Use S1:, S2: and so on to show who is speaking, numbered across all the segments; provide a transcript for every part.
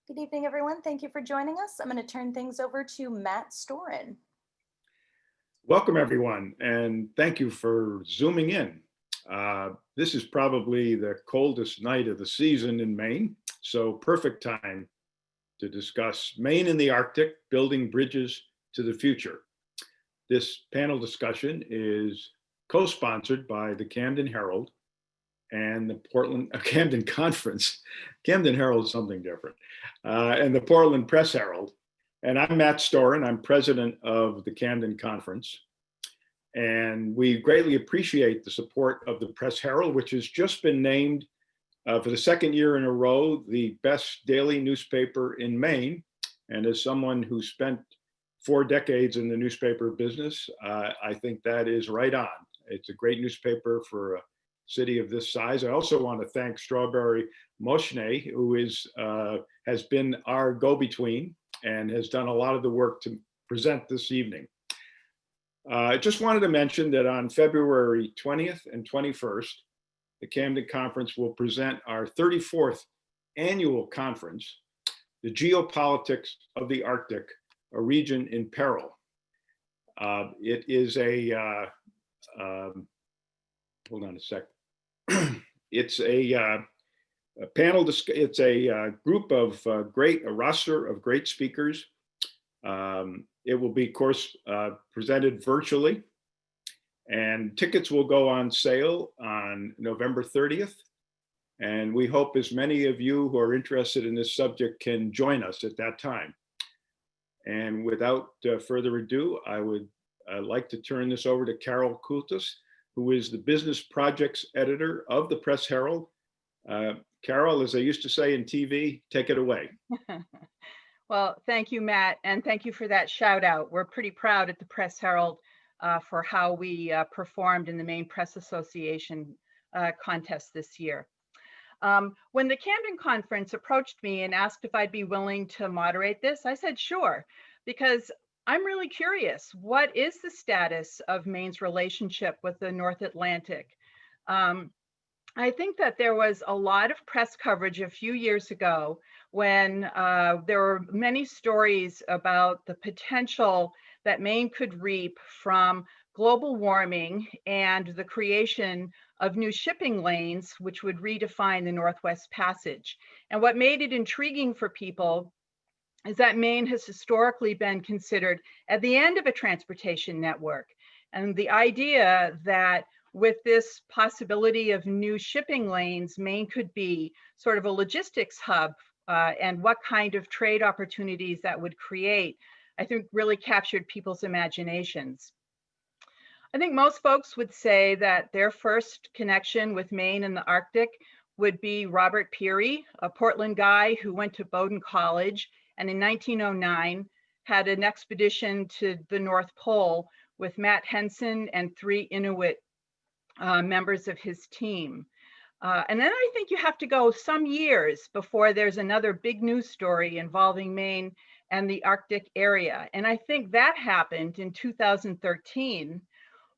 S1: Good evening, everyone. Thank you for joining us. I'm going to turn things over to Matt Storin.
S2: Welcome, everyone, and thank you for zooming in. This is probably the coldest night of the season in Maine, so perfect time to discuss Maine and the Arctic, building bridges to the future. This panel discussion is co-sponsored by the Camden Herald and the Camden Conference. Camden Herald is something different, and the Portland Press Herald. And I'm Matt Storin. I'm president of the Camden Conference. And we greatly appreciate the support of the Press Herald, which has just been named for the second year in a row the best daily newspaper in Maine. And as someone who spent 4 decades in the newspaper business, I think that is right on. It's a great newspaper for a city of this size. I also want to thank Strawberry Moshne, who has been our go-between and has done a lot of the work to present this evening. I just wanted to mention that on February 20th and 21st, the Camden Conference will present our 34th annual conference, The Geopolitics of the Arctic, a Region in Peril. It is hold on a sec. It's a panel, it's a group of a roster of great speakers. It will be, of course, presented virtually, and tickets will go on sale on November 30th. And we hope as many of you who are interested in this subject can join us at that time. And without further ado, I would like to turn this over to Carol Kultus, who is the business projects editor of the Press Herald. Carol, as I used to say in TV, take it away.
S3: Well, thank you, Matt, and thank you for that shout out. We're pretty proud at the Press Herald for how we performed in the Maine Press Association contest this year. When the Camden Conference approached me and asked if I'd be willing to moderate this, I said sure, because I'm really curious. What is the status of Maine's relationship with the North Atlantic? I think that there was a lot of press coverage a few years ago when there were many stories about the potential that Maine could reap from global warming and the creation of new shipping lanes, which would redefine the Northwest Passage. And what made it intriguing for people is that Maine has historically been considered at the end of a transportation network. And the idea that with this possibility of new shipping lanes, Maine could be sort of a logistics hub, and what kind of trade opportunities that would create, I think really captured people's imaginations. I think most folks would say that their first connection with Maine and the Arctic would be Robert Peary, a Portland guy who went to Bowdoin College and in 1909 had an expedition to the North Pole with Matt Henson and 3 Inuit members of his team. And then I think you have to go some years before there's another big news story involving Maine and the Arctic area. And I think that happened in 2013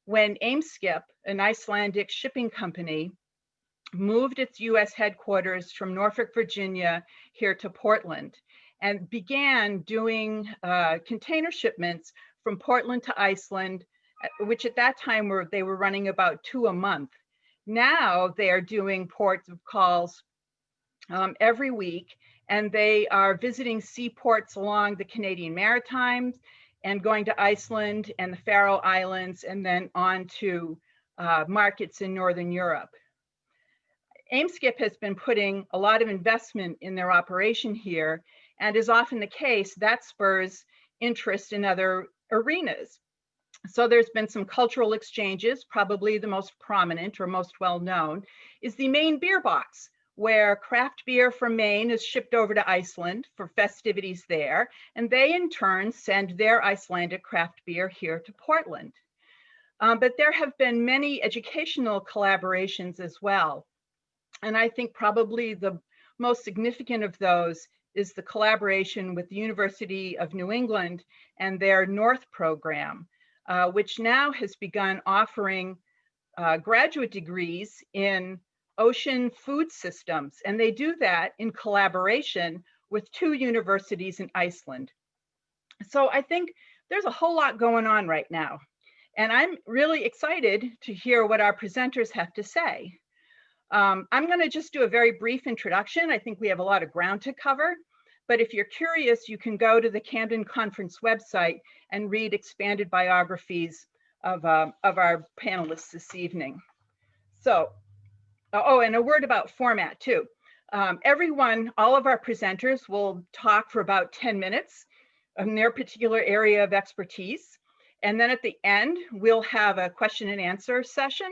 S3: when Eimskip, an Icelandic shipping company, moved its US headquarters from Norfolk, Virginia here to Portland and began doing container shipments from Portland to Iceland, which at that time they were running about 2 a month. Now they are doing port of calls every week, and they are visiting seaports along the Canadian Maritimes and going to Iceland and the Faroe Islands, and then on to markets in Northern Europe. Eimskip has been putting a lot of investment in their operation here, and as often the case, that spurs interest in other arenas. So there's been some cultural exchanges. Probably the most prominent or most well-known is the Maine Beer Box, where craft beer from Maine is shipped over to Iceland for festivities there, and they in turn send their Icelandic craft beer here to Portland. But there have been many educational collaborations as well. And I think probably the most significant of those is the collaboration with the University of New England and their North program, which now has begun offering graduate degrees in ocean food systems. And they do that in collaboration with 2 universities in Iceland. So I think there's a whole lot going on right now. And I'm really excited to hear what our presenters have to say. I'm going to just do a very brief introduction. I think we have a lot of ground to cover. But if you're curious, you can go to the Camden Conference website and read expanded biographies of our panelists this evening. So, oh, and a word about format too. All of our presenters will talk for about 10 minutes on their particular area of expertise. And then at the end, we'll have a question and answer session.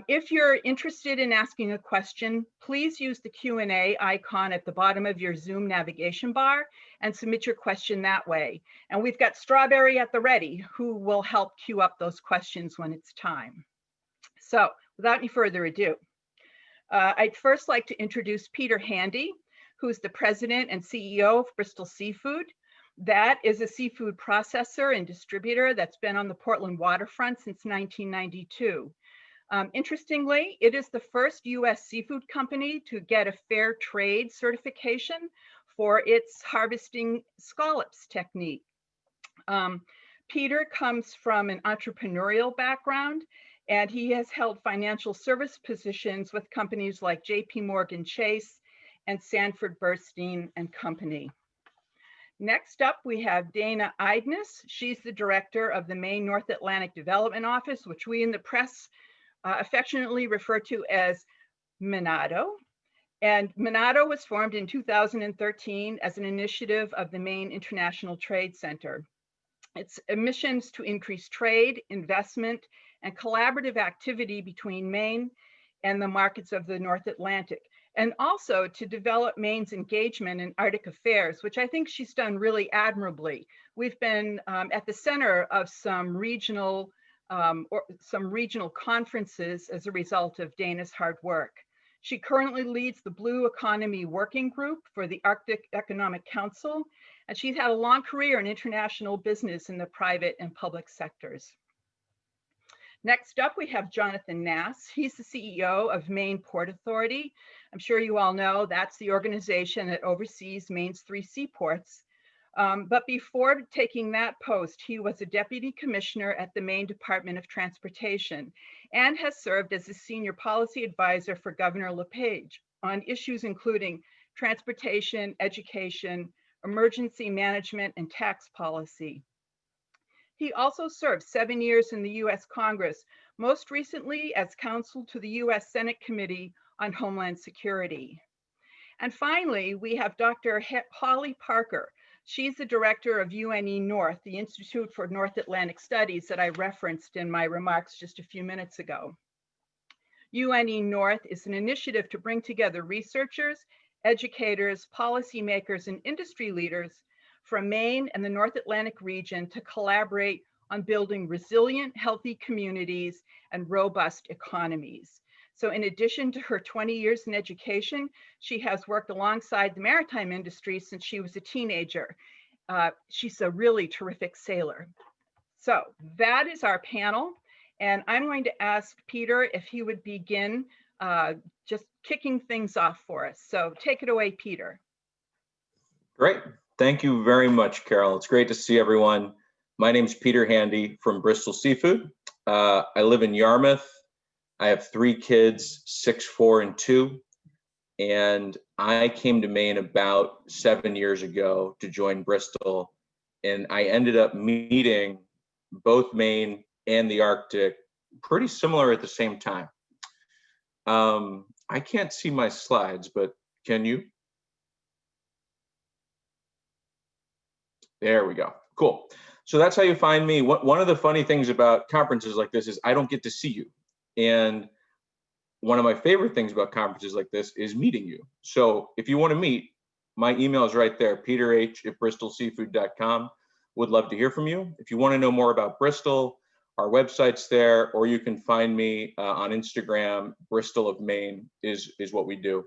S3: If you're interested in asking a question, please use the Q&A icon at the bottom of your Zoom navigation bar and submit your question that way. And we've got Strawberry at the ready, who will help queue up those questions when it's time. So without any further ado, I'd first like to introduce Peter Handy, who's the president and CEO of Bristol Seafood. That is a seafood processor and distributor that's been on the Portland waterfront since 1992. Interestingly, it is the first US seafood company to get a fair trade certification for its harvesting scallops technique. Peter comes from an entrepreneurial background, and he has held financial service positions with companies like JP Morgan Chase and Sanford Bernstein and Company. Next up, we have Dana Idness. She's the director of the Maine North Atlantic Development Office, which we in the press affectionately refer to as MNATO. And MNATO was formed in 2013 as an initiative of the Maine International Trade Center. Its missions to increase trade, investment, and collaborative activity between Maine and the markets of the North Atlantic, and also to develop Maine's engagement in Arctic affairs, which I think she's done really admirably. We've been at the center of some regional conferences as a result of Dana's hard work. She currently leads the Blue Economy Working Group for the Arctic Economic Council, and she's had a long career in international business in the private and public sectors. Next up, we have Jonathan Nass. He's the CEO of Maine Port Authority. I'm sure you all know that's the organization that oversees Maine's 3 seaports. But before taking that post, he was a deputy commissioner at the Maine Department of Transportation and has served as a senior policy advisor for Governor LePage on issues including transportation, education, emergency management, and tax policy. He also served 7 years in the US Congress, most recently as counsel to the US Senate Committee on Homeland Security. And finally, we have Dr. Holly Parker. She's the director of UNE North, the Institute for North Atlantic Studies that I referenced in my remarks just a few minutes ago. UNE North is an initiative to bring together researchers, educators, policymakers, and industry leaders from Maine and the North Atlantic region to collaborate on building resilient, healthy communities and robust economies. So in addition to her 20 years in education, she has worked alongside the maritime industry since she was a teenager. She's a really terrific sailor. So that is our panel. And I'm going to ask Peter if he would begin just kicking things off for us. So take it away, Peter.
S4: Great. Thank you very much, Carol. It's great to see everyone. My name's Peter Handy from Bristol Seafood. I live in Yarmouth. I have 3 kids, 6, 4, and 2. And I came to Maine about 7 years ago to join Bristol. And I ended up meeting both Maine and the Arctic pretty similar at the same time. I can't see my slides, but can you? There we go. Cool. So that's how you find me. One of the funny things about conferences like this is I don't get to see you. And one of my favorite things about conferences like this is meeting you. So if you want to meet, my email is right there, peterh@bristolseafood.com. Would love to hear from you. If you want to know more about Bristol, our website's there, or you can find me on Instagram. Bristol of Maine is what we do.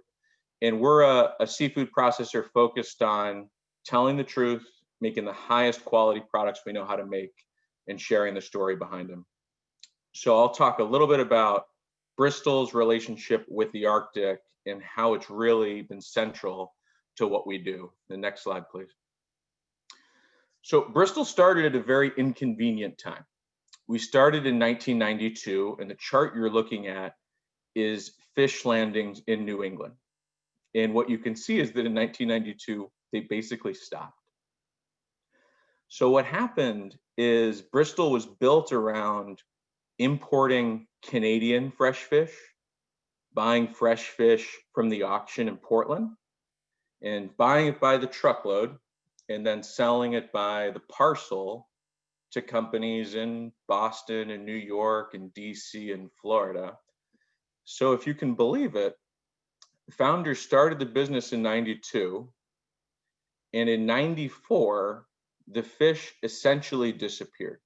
S4: And we're a seafood processor focused on telling the truth, making the highest quality products we know how to make, and sharing the story behind them. So I'll talk a little bit about Bristol's relationship with the Arctic and how it's really been central to what we do. The next slide, please. So Bristol started at a very inconvenient time. We started in 1992, and the chart you're looking at is fish landings in New England. And what you can see is that in 1992, they basically stopped. So what happened is Bristol was built around importing Canadian fresh fish, buying fresh fish from the auction in Portland, and buying it by the truckload, and then selling it by the parcel to companies in Boston and New York and DC and Florida. So if you can believe it, the founders started the business in 92, and in 94, the fish essentially disappeared.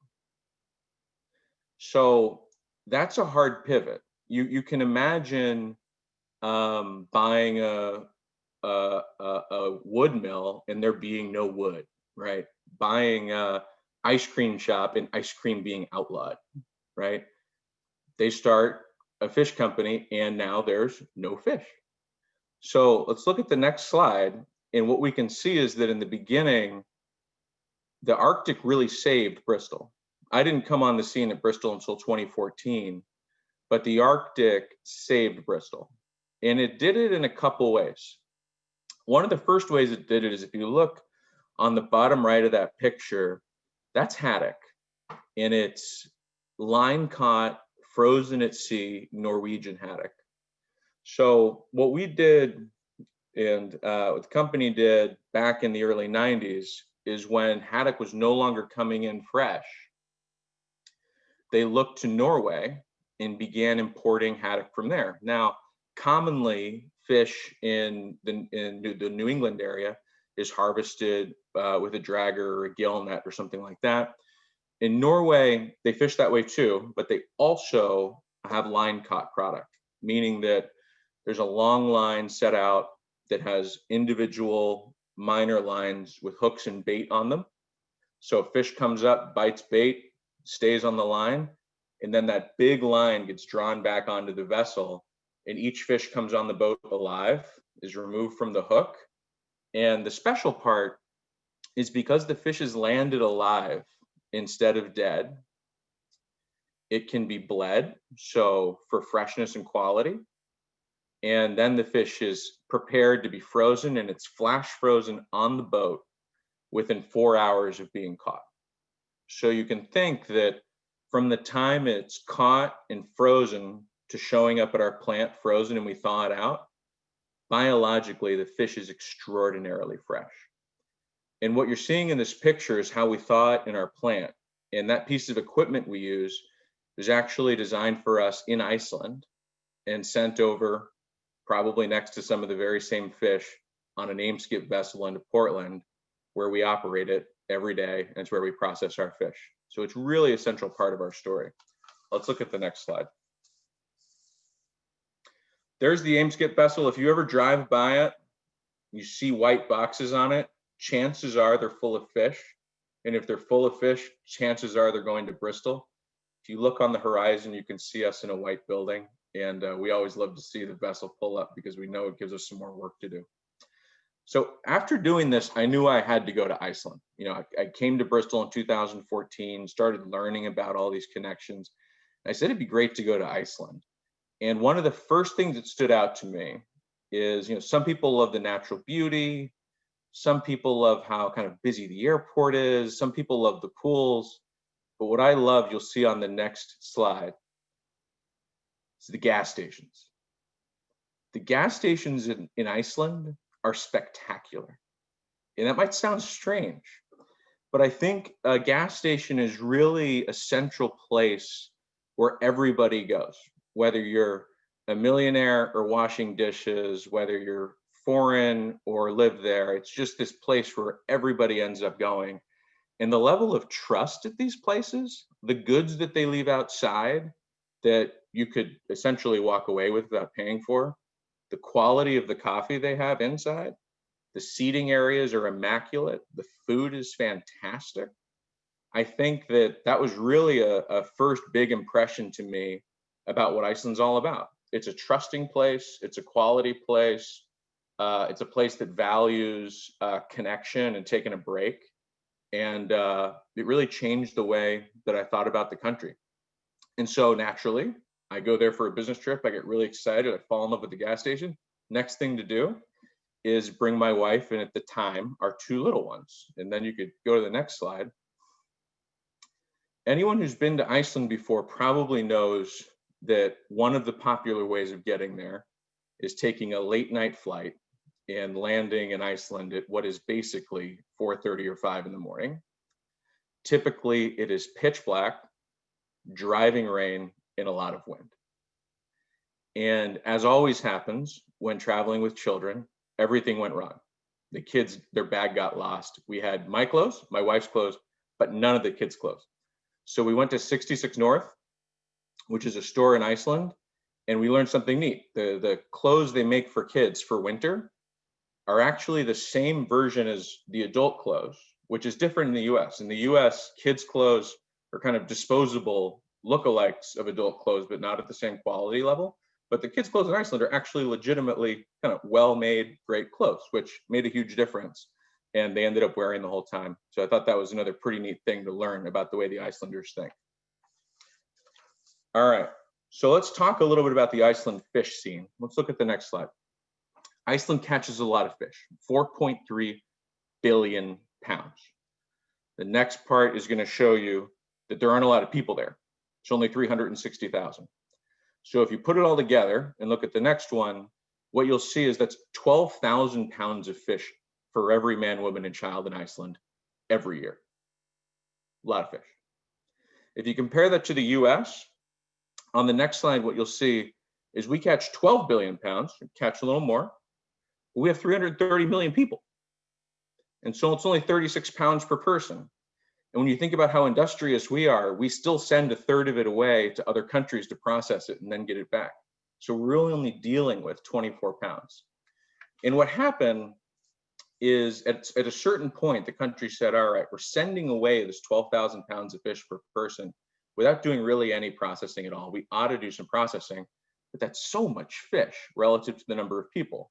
S4: So that's a hard pivot. You can imagine buying a wood mill and there being no wood, right? Buying a ice cream shop and ice cream being outlawed, right? They start a fish company and now there's no fish. So let's look at the next slide. And what we can see is that in the beginning, the Arctic really saved Bristol. I didn't come on the scene at Bristol until 2014, but the Arctic saved Bristol. And it did it in a couple ways. One of the first ways it did it is if you look on the bottom right of that picture, that's haddock. And it's line caught, frozen at sea, Norwegian haddock. So what we did and what the company did back in the early 90s is when haddock was no longer coming in fresh, they looked to Norway and began importing haddock from there. Now, commonly fish in the New England area is harvested with a dragger or a gill net or something like that. In Norway, they fish that way too, but they also have line caught product, meaning that there's a long line set out that has individual minor lines with hooks and bait on them. So a fish comes up, bites bait, stays on the line, and then that big line gets drawn back onto the vessel, and each fish comes on the boat alive, is removed from the hook. And the special part is because the fish is landed alive instead of dead, it can be bled, so for freshness and quality. And then the fish is prepared to be frozen, and it's flash frozen on the boat within 4 hours of being caught. So you can think that from the time it's caught and frozen to showing up at our plant frozen and we thaw it out, biologically, the fish is extraordinarily fresh. And what you're seeing in this picture is how we thaw it in our plant. And that piece of equipment we use is actually designed for us in Iceland and sent over probably next to some of the very same fish on an aim-skip vessel into Portland, where we operate it every day, and it's where we process our fish. So it's really a central part of our story. Let's look at the next slide. There's the aim-skip vessel. If you ever drive by it, you see white boxes on it, chances are they're full of fish. And if they're full of fish, chances are they're going to Bristol. If you look on the horizon, you can see us in a white building. And we always love to see the vessel pull up because we know it gives us some more work to do. So after doing this, I knew I had to go to Iceland. You know, I came to Bristol in 2014, started learning about all these connections. I said it'd be great to go to Iceland. And one of the first things that stood out to me is, you know, some people love the natural beauty. Some people love how kind of busy the airport is. Some people love the pools. But what I love, you'll see on the next slide, is the gas stations. The gas stations in Iceland are spectacular. And that might sound strange, but I think a gas station is really a central place where everybody goes, whether you're a millionaire or washing dishes, whether you're foreign or live there. It's just this place where everybody ends up going. And the level of trust at these places, the goods that they leave outside that you could essentially walk away with without paying for, the quality of the coffee they have inside, the seating areas are immaculate, the food is fantastic. I think that was really a first big impression to me about what Iceland's all about. It's a trusting place, it's a quality place, It's a place that values connection and taking a break. And it really changed the way that I thought about the country. And so naturally, I go there for a business trip. I get really excited. I fall in love with the gas station. Next thing to do is bring my wife and at the time, our 2 little ones. And then you could go to the next slide. Anyone who's been to Iceland before probably knows that one of the popular ways of getting there is taking a late night flight and landing in Iceland at what is basically 4:30 or 5 in the morning. Typically, it is pitch black, driving rain, and a lot of wind. And as always happens when traveling with children, everything went wrong. The kids, their bag got lost. We had my clothes, my wife's clothes, but none of the kids' clothes. So we went to 66 North, which is a store in Iceland, and we learned something neat. The clothes they make for kids for winter are actually the same version as the adult clothes, which is different in the US. In the US, kids' clothes are kind of disposable lookalikes of adult clothes, but not at the same quality level. But the kids' clothes in Iceland are actually legitimately kind of well-made, great clothes, which made a huge difference. And they ended up wearing the whole time. So I thought that was another pretty neat thing to learn about the way the Icelanders think. All right, so let's talk a little bit about the Iceland fish scene. Let's look at the next slide. Iceland catches a lot of fish, 4.3 billion pounds. The next part is going to show you that there aren't a lot of people there. It's only 360,000. So if you put it all together and look at the next one, what you'll see is that's 12,000 pounds of fish for every man, woman, and child in Iceland every year. A lot of fish. If you compare that to the US, on the next slide, what you'll see is we catch 12 billion pounds, catch a little more. We have 330 million people. And so it's only 36 pounds per person. And when you think about how industrious we are, we still send a third of it away to other countries to process it and then get it back. So we're really only dealing with 24 pounds. And what happened is at a certain point, the country said, all right, we're sending away this 12,000 pounds of fish per person without doing really any processing at all. We ought to do some processing, but that's so much fish relative to the number of people.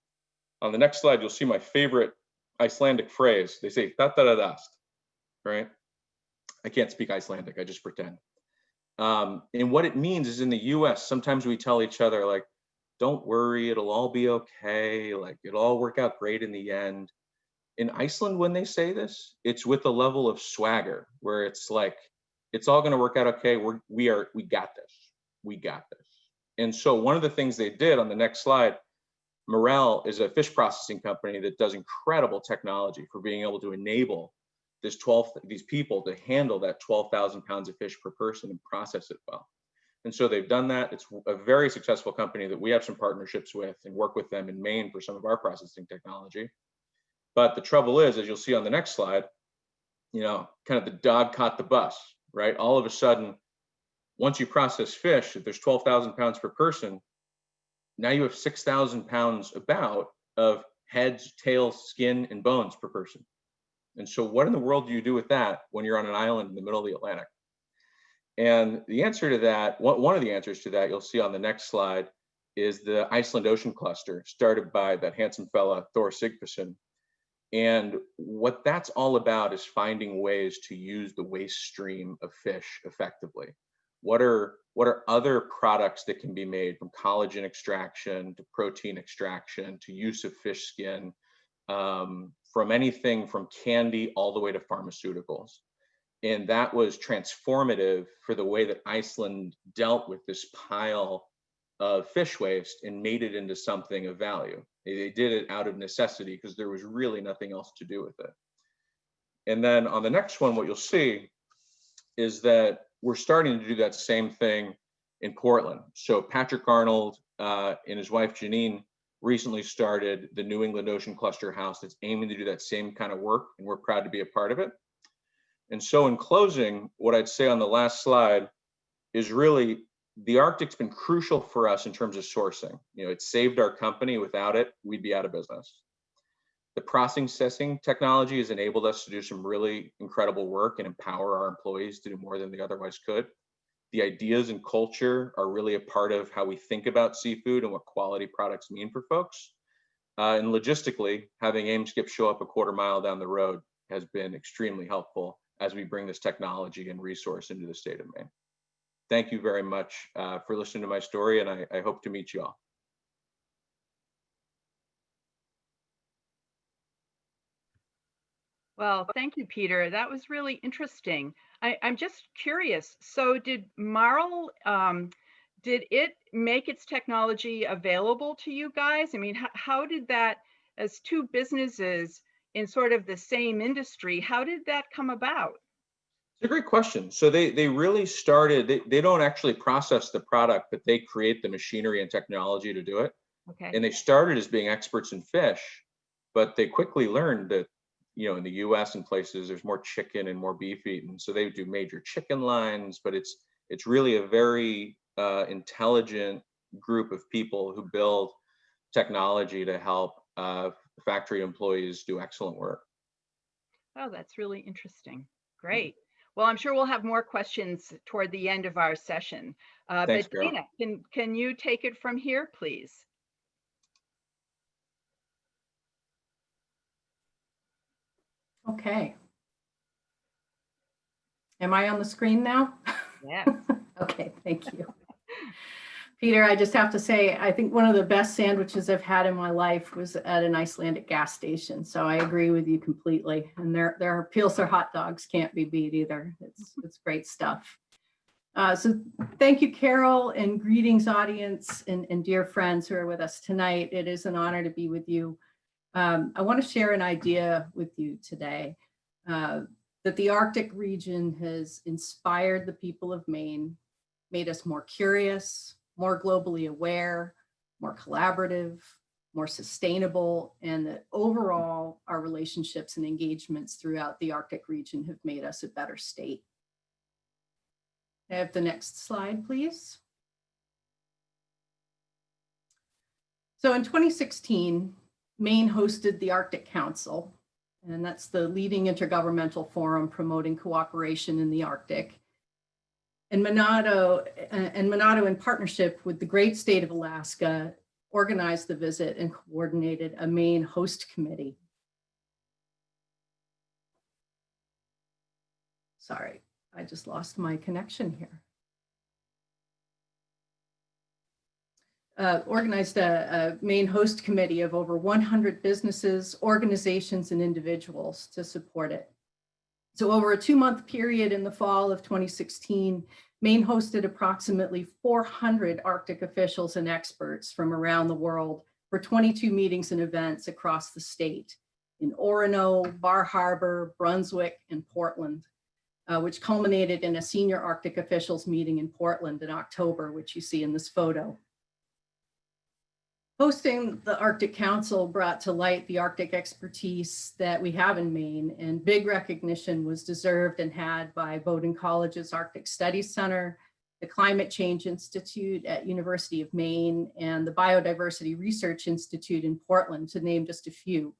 S4: On the next slide, you'll see my favorite Icelandic phrase. They say, "Þattaradast," right? I can't speak Icelandic, I just pretend. And what it means is in the US, sometimes we tell each other, like, don't worry, it'll all be okay. Like, it'll all work out great in the end. In Iceland, when they say this, it's with a level of swagger where it's like, it's all gonna work out okay. We got this, we got this. And so one of the things they did on the next slide, Morel is a fish processing company that does incredible technology for being able to enable these people to handle that 12,000 pounds of fish per person and process it well. And so they've done that. It's a very successful company that we have some partnerships with and work with them in Maine for some of our processing technology. But the trouble is, as you'll see on the next slide, you know, kind of the dog caught the bus, right? All of a sudden, once you process fish, if there's 12,000 pounds per person, now you have 6,000 pounds about of heads, tails, skin, and bones per person. And so what in the world do you do with that when you're on an island in the middle of the Atlantic? And the answer to that, one of the answers to that you'll see on the next slide is the Iceland Ocean Cluster, started by that handsome fella, Thor Sigfusson. And what that's all about is finding ways to use the waste stream of fish effectively. What are other products that can be made, from collagen extraction to protein extraction to use of fish skin, from anything from candy all the way to pharmaceuticals. And that was transformative for the way that Iceland dealt with this pile of fish waste and made it into something of value. They did it out of necessity because there was really nothing else to do with it. And then on the next one, what you'll see is that we're starting to do that same thing in Portland. So Patrick Arnold and his wife, Janine, recently started the New England Ocean Cluster House that's aiming to do that same kind of work, and we're proud to be a part of it. And so in closing, what I'd say on the last slide is really the Arctic's been crucial for us in terms of sourcing. You know, it saved our company. Without it, we'd be out of business. The processing technology has enabled us to do some really incredible work and empower our employees to do more than they otherwise could. The ideas and culture are really a part of how we think about seafood and what quality products mean for folks. And logistically, having AIMSCIP show up a quarter mile down the road has been extremely helpful as we bring this technology and resource into the state of Maine. Thank you very much for listening to my story, and I hope to meet you all.
S3: Well, thank you, Peter. That was really interesting. I'm just curious. So did Marl, did it make its technology available to you guys? I mean, how did that, as two businesses in sort of the same industry, how did that come about?
S4: It's a great question. So they really started, they don't actually process the product, but they create the machinery and technology to do it.
S3: Okay.
S4: And they started as being experts in fish, but they quickly learned that, you know, in the US and places, there's more chicken and more beef eaten. So they do major chicken lines, but it's really a very intelligent group of people who build technology to help factory employees do excellent work.
S3: Oh, that's really interesting. Great. Well, I'm sure we'll have more questions toward the end of our session.
S4: Thanks,
S3: But
S4: Carol.
S3: Dana, can you take it from here, please?
S5: Okay. Am I on the screen now?
S3: Yes.
S5: Okay, thank you. Peter, I just have to say, I think one of the best sandwiches I've had in my life was at an Icelandic gas station. So I agree with you completely. And their Pilsner hot dogs can't be beat either. It's great stuff. So thank you, Carol, and greetings, audience, and dear friends who are with us tonight. It is an honor to be with you. I want to share an idea with you today that the Arctic region has inspired the people of Maine, made us more curious, more globally aware, more collaborative, more sustainable, and that overall our relationships and engagements throughout the Arctic region have made us a better state. I have the next slide, please. So in 2016, Maine hosted the Arctic Council, and that's the leading intergovernmental forum promoting cooperation in the Arctic. And Monado, in partnership with the great state of Alaska, organized the visit and coordinated a Maine host committee. Sorry, I just lost my connection here. Organized a Maine host committee of over 100 businesses, organizations, and individuals to support it. So over a 2-month period in the fall of 2016, Maine hosted approximately 400 Arctic officials and experts from around the world for 22 meetings and events across the state in Orono, Bar Harbor, Brunswick, and Portland, which culminated in a senior Arctic officials meeting in Portland in October, which you see in this photo. Hosting the Arctic Council brought to light the Arctic expertise that we have in Maine, and big recognition was deserved and had by Bowdoin College's Arctic Studies Center, the Climate Change Institute at University of Maine, and the Biodiversity Research Institute in Portland, to name just a few,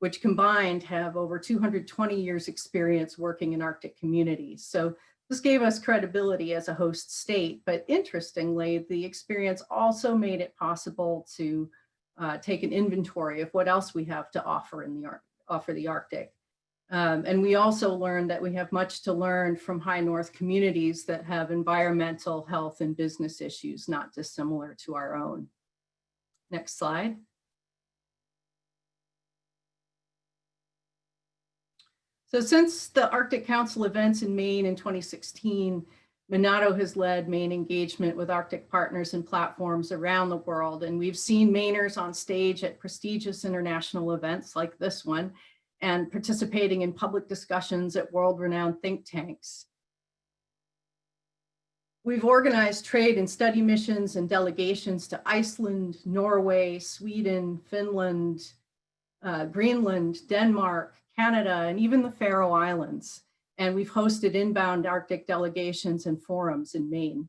S5: which combined have over 220 years experience working in Arctic communities. So this gave us credibility as a host state, but interestingly, the experience also made it possible to take an inventory of what else we have to offer in the Arctic. And we also learned that we have much to learn from high north communities that have environmental, health, and business issues not dissimilar to our own. Next slide. So since the Arctic Council events in Maine in 2016, Monado has led Maine engagement with Arctic partners and platforms around the world. And we've seen Mainers on stage at prestigious international events like this one, and participating in public discussions at world-renowned think tanks. We've organized trade and study missions and delegations to Iceland, Norway, Sweden, Finland, Greenland, Denmark, Canada, and even the Faroe Islands. And we've hosted inbound Arctic delegations and forums in Maine.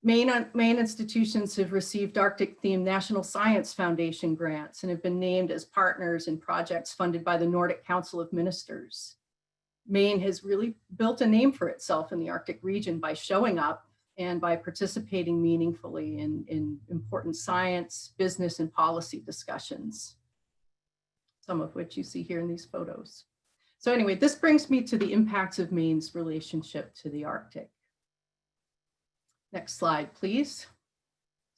S5: Maine institutions have received Arctic-themed National Science Foundation grants and have been named as partners in projects funded by the Nordic Council of Ministers. Maine has really built a name for itself in the Arctic region by showing up and by participating meaningfully in important science, business, and policy discussions, some of which you see here in these photos. So anyway, this brings me to the impacts of Maine's relationship to the Arctic. Next slide, please.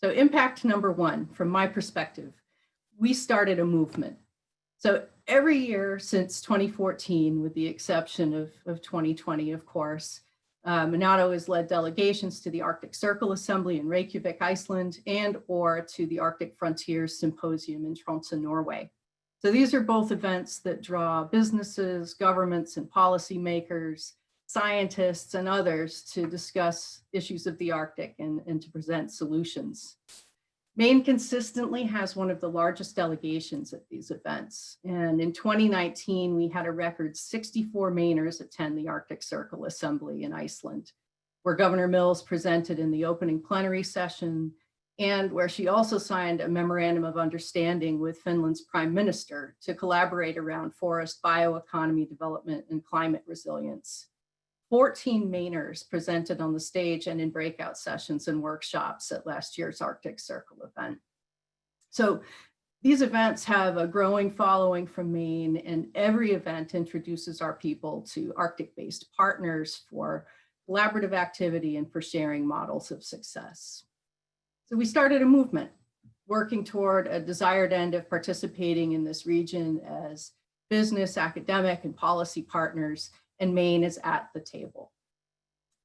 S5: So impact number one, from my perspective, we started a movement. So every year since 2014, with the exception of 2020, of course, Minato has led delegations to the Arctic Circle Assembly in Reykjavik, Iceland, and or to the Arctic Frontiers Symposium in Tromsø, Norway. So these are both events that draw businesses, governments, and policymakers, scientists, and others to discuss issues of the Arctic and to present solutions. Maine consistently has one of the largest delegations at these events. And in 2019, we had a record 64 Mainers attend the Arctic Circle Assembly in Iceland, where Governor Mills presented in the opening plenary session, and where she also signed a memorandum of understanding with Finland's prime minister to collaborate around forest bioeconomy development and climate resilience. 14 Mainers presented on the stage and in breakout sessions and workshops at last year's Arctic Circle event. So these events have a growing following from Maine, and every event introduces our people to Arctic-based partners for collaborative activity and for sharing models of success. So we started a movement working toward a desired end of participating in this region as business, academic, and policy partners, and Maine is at the table.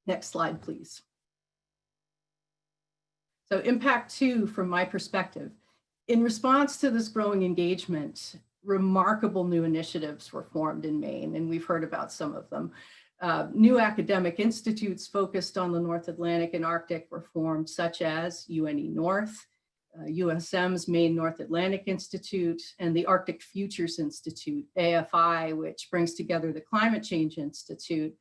S5: Next slide, please. So impact two, from my perspective, in response to this growing engagement, remarkable new initiatives were formed in Maine, and we've heard about some of them. New academic institutes focused on the North Atlantic and Arctic were formed, such as UNE North, USM's Maine North Atlantic Institute, and the Arctic Futures Institute, AFI, which brings together the Climate Change Institute,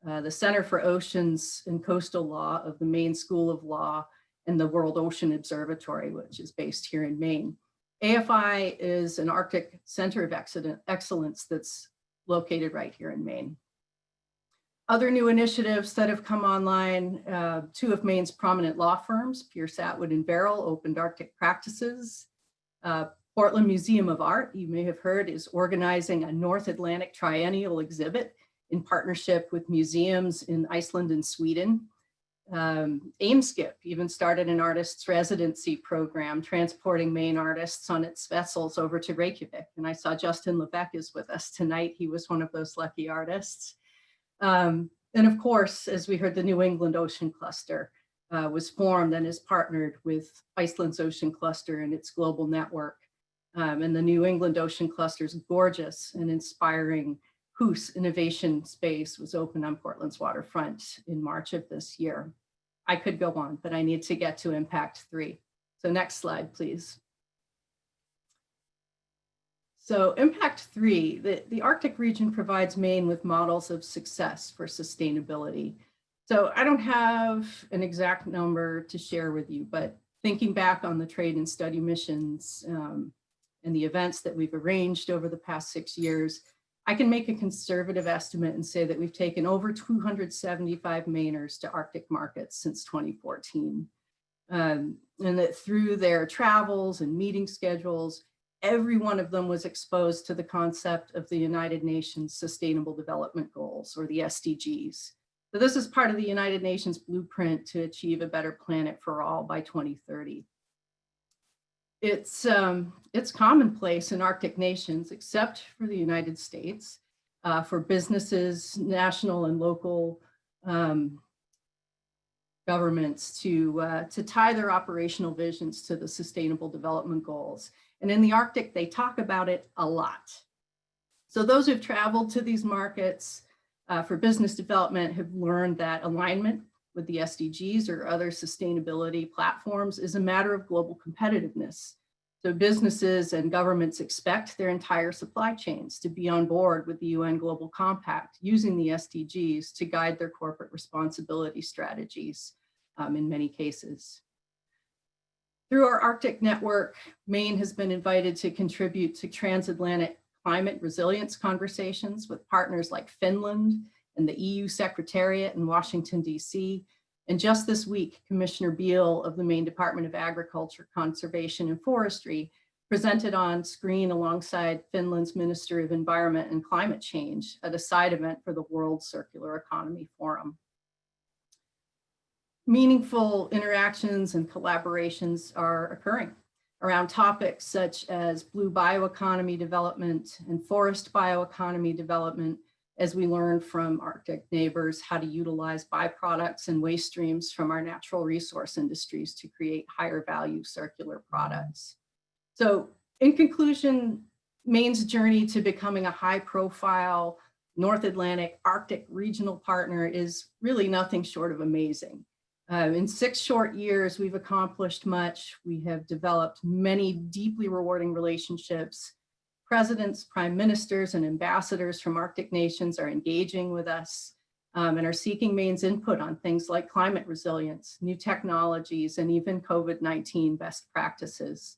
S5: the Center for Oceans and Coastal Law of the Maine School of Law, and the World Ocean Observatory, which is based here in Maine. AFI is an Arctic Center of Excellence that's located right here in Maine. Other new initiatives that have come online, two of Maine's prominent law firms, Pierce Atwood and Barrell, opened Arctic practices. Portland Museum of Art, you may have heard, is organizing a North Atlantic triennial exhibit in partnership with museums in Iceland and Sweden. AIMSKIP even started an artist's residency program, transporting Maine artists on its vessels over to Reykjavik. And I saw Justin Lebeck is with us tonight. He was one of those lucky artists. And of course, as we heard, the New England Ocean Cluster was formed and is partnered with Iceland's Ocean Cluster and its global network. And the New England Ocean Cluster's gorgeous and inspiring HOOS innovation space was opened on Portland's waterfront in March of this year. I could go on, but I need to get to impact three. So next slide, please. So impact three, the Arctic region provides Maine with models of success for sustainability. So I don't have an exact number to share with you, but thinking back on the trade and study missions and the events that we've arranged over the past 6 years, I can make a conservative estimate and say that we've taken over 275 Mainers to Arctic markets since 2014. And that through their travels and meeting schedules, every one of them was exposed to the concept of the United Nations Sustainable Development Goals, or the SDGs. So this is part of the United Nations blueprint to achieve a better planet for all by 2030. It's commonplace in Arctic nations, except for the United States, for businesses, national and local governments to tie their operational visions to the Sustainable Development Goals. And in the Arctic, they talk about it a lot. So those who've traveled to these markets for business development have learned that alignment with the SDGs or other sustainability platforms is a matter of global competitiveness. So businesses and governments expect their entire supply chains to be on board with the UN Global Compact, using the SDGs to guide their corporate responsibility strategies in many cases. Through our Arctic network, Maine has been invited to contribute to transatlantic climate resilience conversations with partners like Finland and the EU Secretariat in Washington, DC, And just this week, Commissioner Beal of the Maine Department of Agriculture, Conservation and Forestry presented on screen alongside Finland's Minister of Environment and Climate Change at a side event for the World Circular Economy Forum. Meaningful interactions and collaborations are occurring around topics such as blue bioeconomy development and forest bioeconomy development, as we learn from Arctic neighbors how to utilize byproducts and waste streams from our natural resource industries to create higher value circular products. So in conclusion, Maine's journey to becoming a high profile North Atlantic Arctic regional partner is really nothing short of amazing. In 6 short years, we've accomplished much. We have developed many deeply rewarding relationships. Presidents, prime ministers, and ambassadors from Arctic nations are engaging with us and are seeking Maine's input on things like climate resilience, new technologies, and even COVID-19 best practices.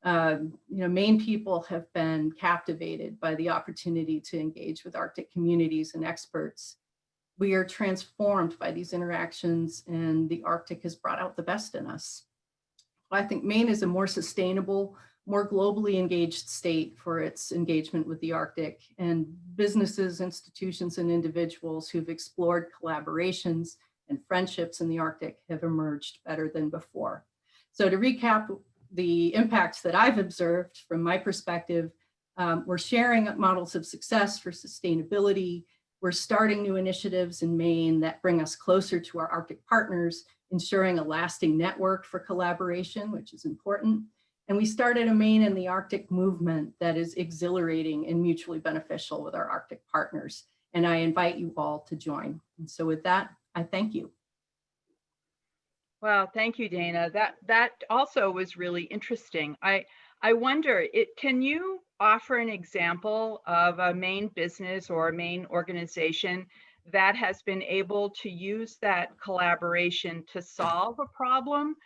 S5: Maine people have been captivated by the opportunity to engage with Arctic communities and experts. We are transformed by these interactions, and the Arctic has brought out the best in us. I think Maine is a more sustainable, more globally engaged state for its engagement with the Arctic, and businesses, institutions, and individuals who've explored collaborations and friendships in the Arctic have emerged better than before. So to recap the impacts that I've observed from my perspective, we're sharing models of success for sustainability. We're starting new initiatives in Maine that bring us closer to our Arctic partners, ensuring a lasting network for collaboration, which is important. And we started a Maine in the Arctic movement that is exhilarating and mutually beneficial with our Arctic partners. And I invite you all to join. And so with that, I thank you.
S3: Well, thank you, Dana. That also was really interesting. I wonder, can you offer an example of a Maine business or a Maine organization that has been able to use that collaboration to solve a problem?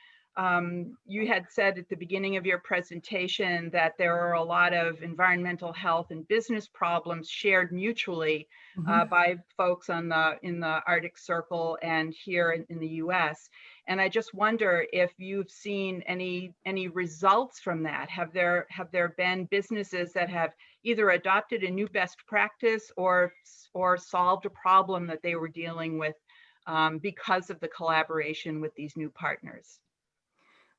S3: You had said at the beginning of your presentation that there are a lot of environmental health and business problems shared mutually by folks in the Arctic Circle and here in the US. And I just wonder if you've seen any results from that. Have there been businesses that have either adopted a new best practice or solved a problem that they were dealing with because of the collaboration with these new partners?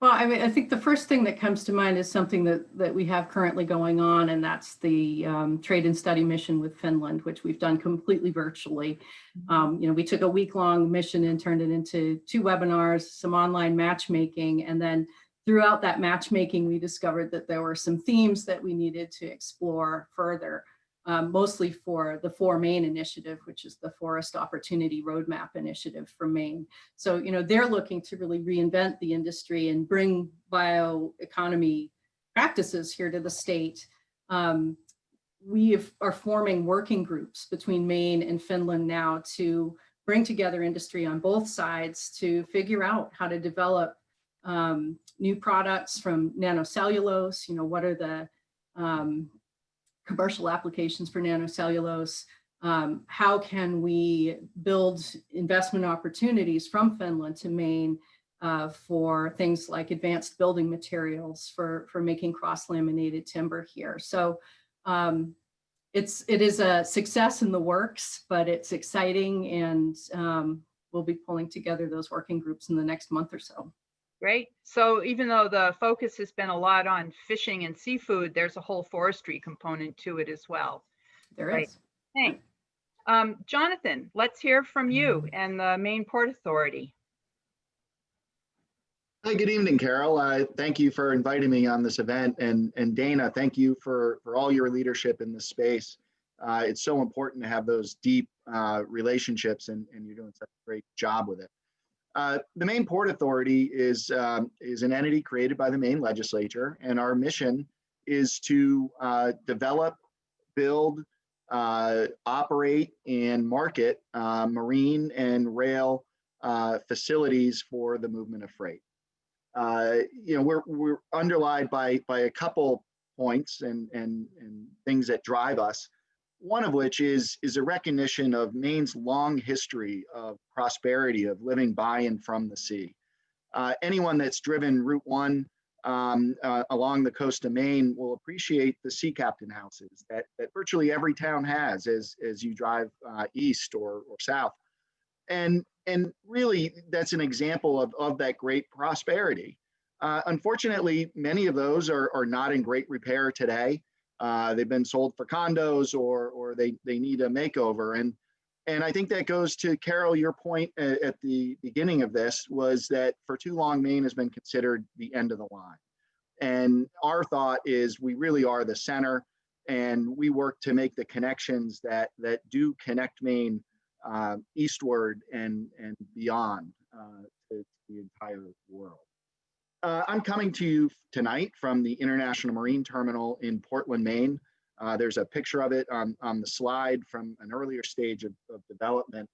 S5: Well, I mean, I think the first thing that comes to mind is something that we have currently going on, and that's the trade and study mission with Finland, which we've done completely virtually. We took a week-long mission and turned it into 2 webinars, some online matchmaking, and then throughout that matchmaking, we discovered that there were some themes that we needed to explore further, mostly for the For Maine initiative, which is the Forest Opportunity Roadmap initiative for Maine. So, they're looking to really reinvent the industry and bring bioeconomy practices here to the state. We are forming working groups between Maine and Finland now to bring together industry on both sides to figure out how to develop new products from nanocellulose. What are the commercial applications for nanocellulose? How can we build investment opportunities from Finland to Maine for things like advanced building materials for making cross-laminated timber here? So it is a success in the works, but it's exciting, and we'll be pulling together those working groups in the next month or so.
S3: Great. So even though the focus has been a lot on fishing and seafood, there's a whole forestry component to it as well.
S5: There is.
S3: Thanks. Jonathan, let's hear from you and the Maine Port Authority.
S6: Hi, good evening, Carol. Thank you for inviting me on this event. And Dana, thank you for all your leadership in this space. It's so important to have those deep relationships, and you're doing such a great job with it. The Maine Port Authority is an entity created by the Maine legislature, and our mission is to develop, build, operate, and market marine and rail facilities for the movement of freight. We're underlined by a couple points and things that drive us. one of which is a recognition of Maine's long history of prosperity, of living by and from the sea. Anyone that's driven Route 1 along the coast of Maine will appreciate the sea captain houses that virtually every town has as you drive east or south. And really, that's an example of that great prosperity. Unfortunately, many of those are not in great repair today. They've been sold for condos or they need a makeover. And I think that goes to, Carol, your point at the beginning of this was that for too long, Maine has been considered the end of the line. And our thought is we really are the center, and we work to make the connections that do connect Maine eastward and beyond to the entire world. I'm coming to you tonight from the International Marine Terminal in Portland, Maine. There's a picture of it on the slide from an earlier stage of development.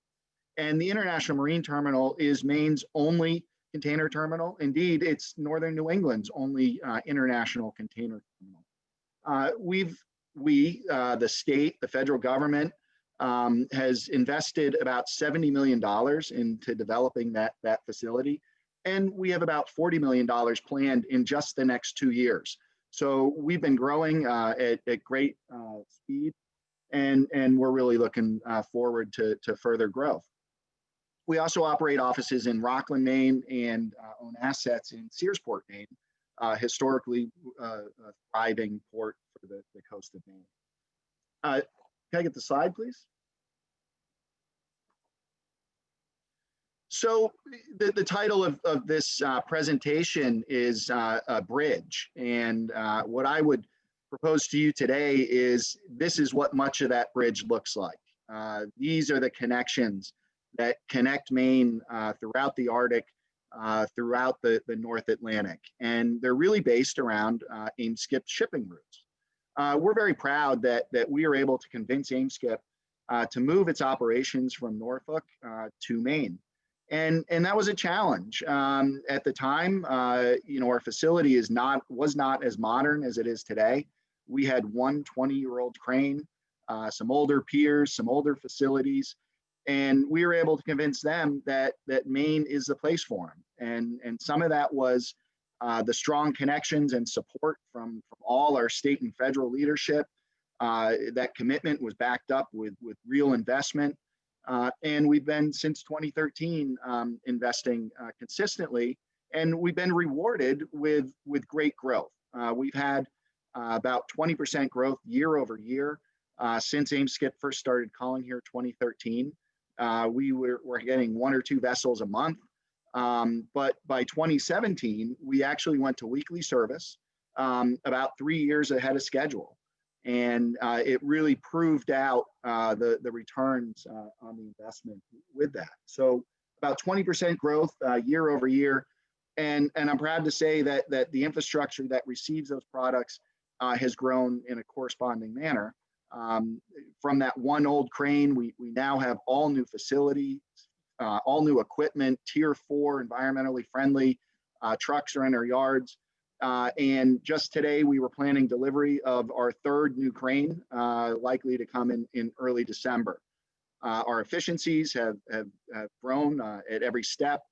S6: And the International Marine Terminal is Maine's only container terminal. Indeed, it's Northern New England's only international container terminal. The state, the federal government, has invested about $70 million into developing that facility. And we have about $40 million planned in just the next 2 years. So we've been growing at great speed, and we're really looking forward to further growth. We also operate offices in Rockland, Maine, and own assets in Searsport, Maine, historically a thriving port for the coast of Maine. Can I get the slide, please? So the title of this presentation is a bridge. And what I would propose to you today is this is what much of that bridge looks like. These are the connections that connect Maine throughout the Arctic, throughout the North Atlantic. And they're really based around AIM-SCIP shipping routes. We're very proud that we are able to convince AIM-SCIP to move its operations from Norfolk to Maine. And that was a challenge. At the time, our facility was not as modern as it is today. We had one 20-year-old crane, some older piers, some older facilities, and we were able to convince them that Maine is the place for them. And some of that was the strong connections and support from all our state and federal leadership. That commitment was backed up with real investment. And we've been, since 2013, investing consistently, and we've been rewarded with great growth. We've had about 20% growth year over year since AIM-SCIP first started calling here 2013. We're getting 1 or 2 vessels a month, but by 2017, we actually went to weekly service about 3 years ahead of schedule. And it really proved out the returns on the investment with that. So about 20% growth year over year. And I'm proud to say that the infrastructure that receives those products has grown in a corresponding manner. From that one old crane, we now have all new facilities, all new equipment, Tier 4 environmentally friendly trucks are in our yards. And just today, we were planning delivery of our 3rd new crane, likely to come in early December. Our efficiencies have grown at every step.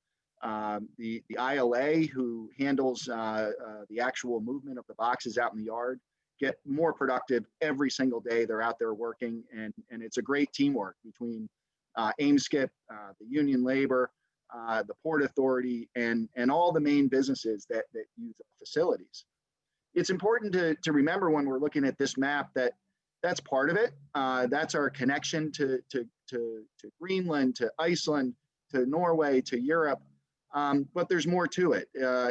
S6: The ILA, who handles the actual movement of the boxes out in the yard, get more productive every single day. They're out there working, and it's a great teamwork between AIM-SCIP, the union labor, the Port Authority, and all the Maine businesses that use our facilities. It's important to remember when we're looking at this map that that's part of it. That's our connection to Greenland, to Iceland, to Norway, to Europe. But there's more to it.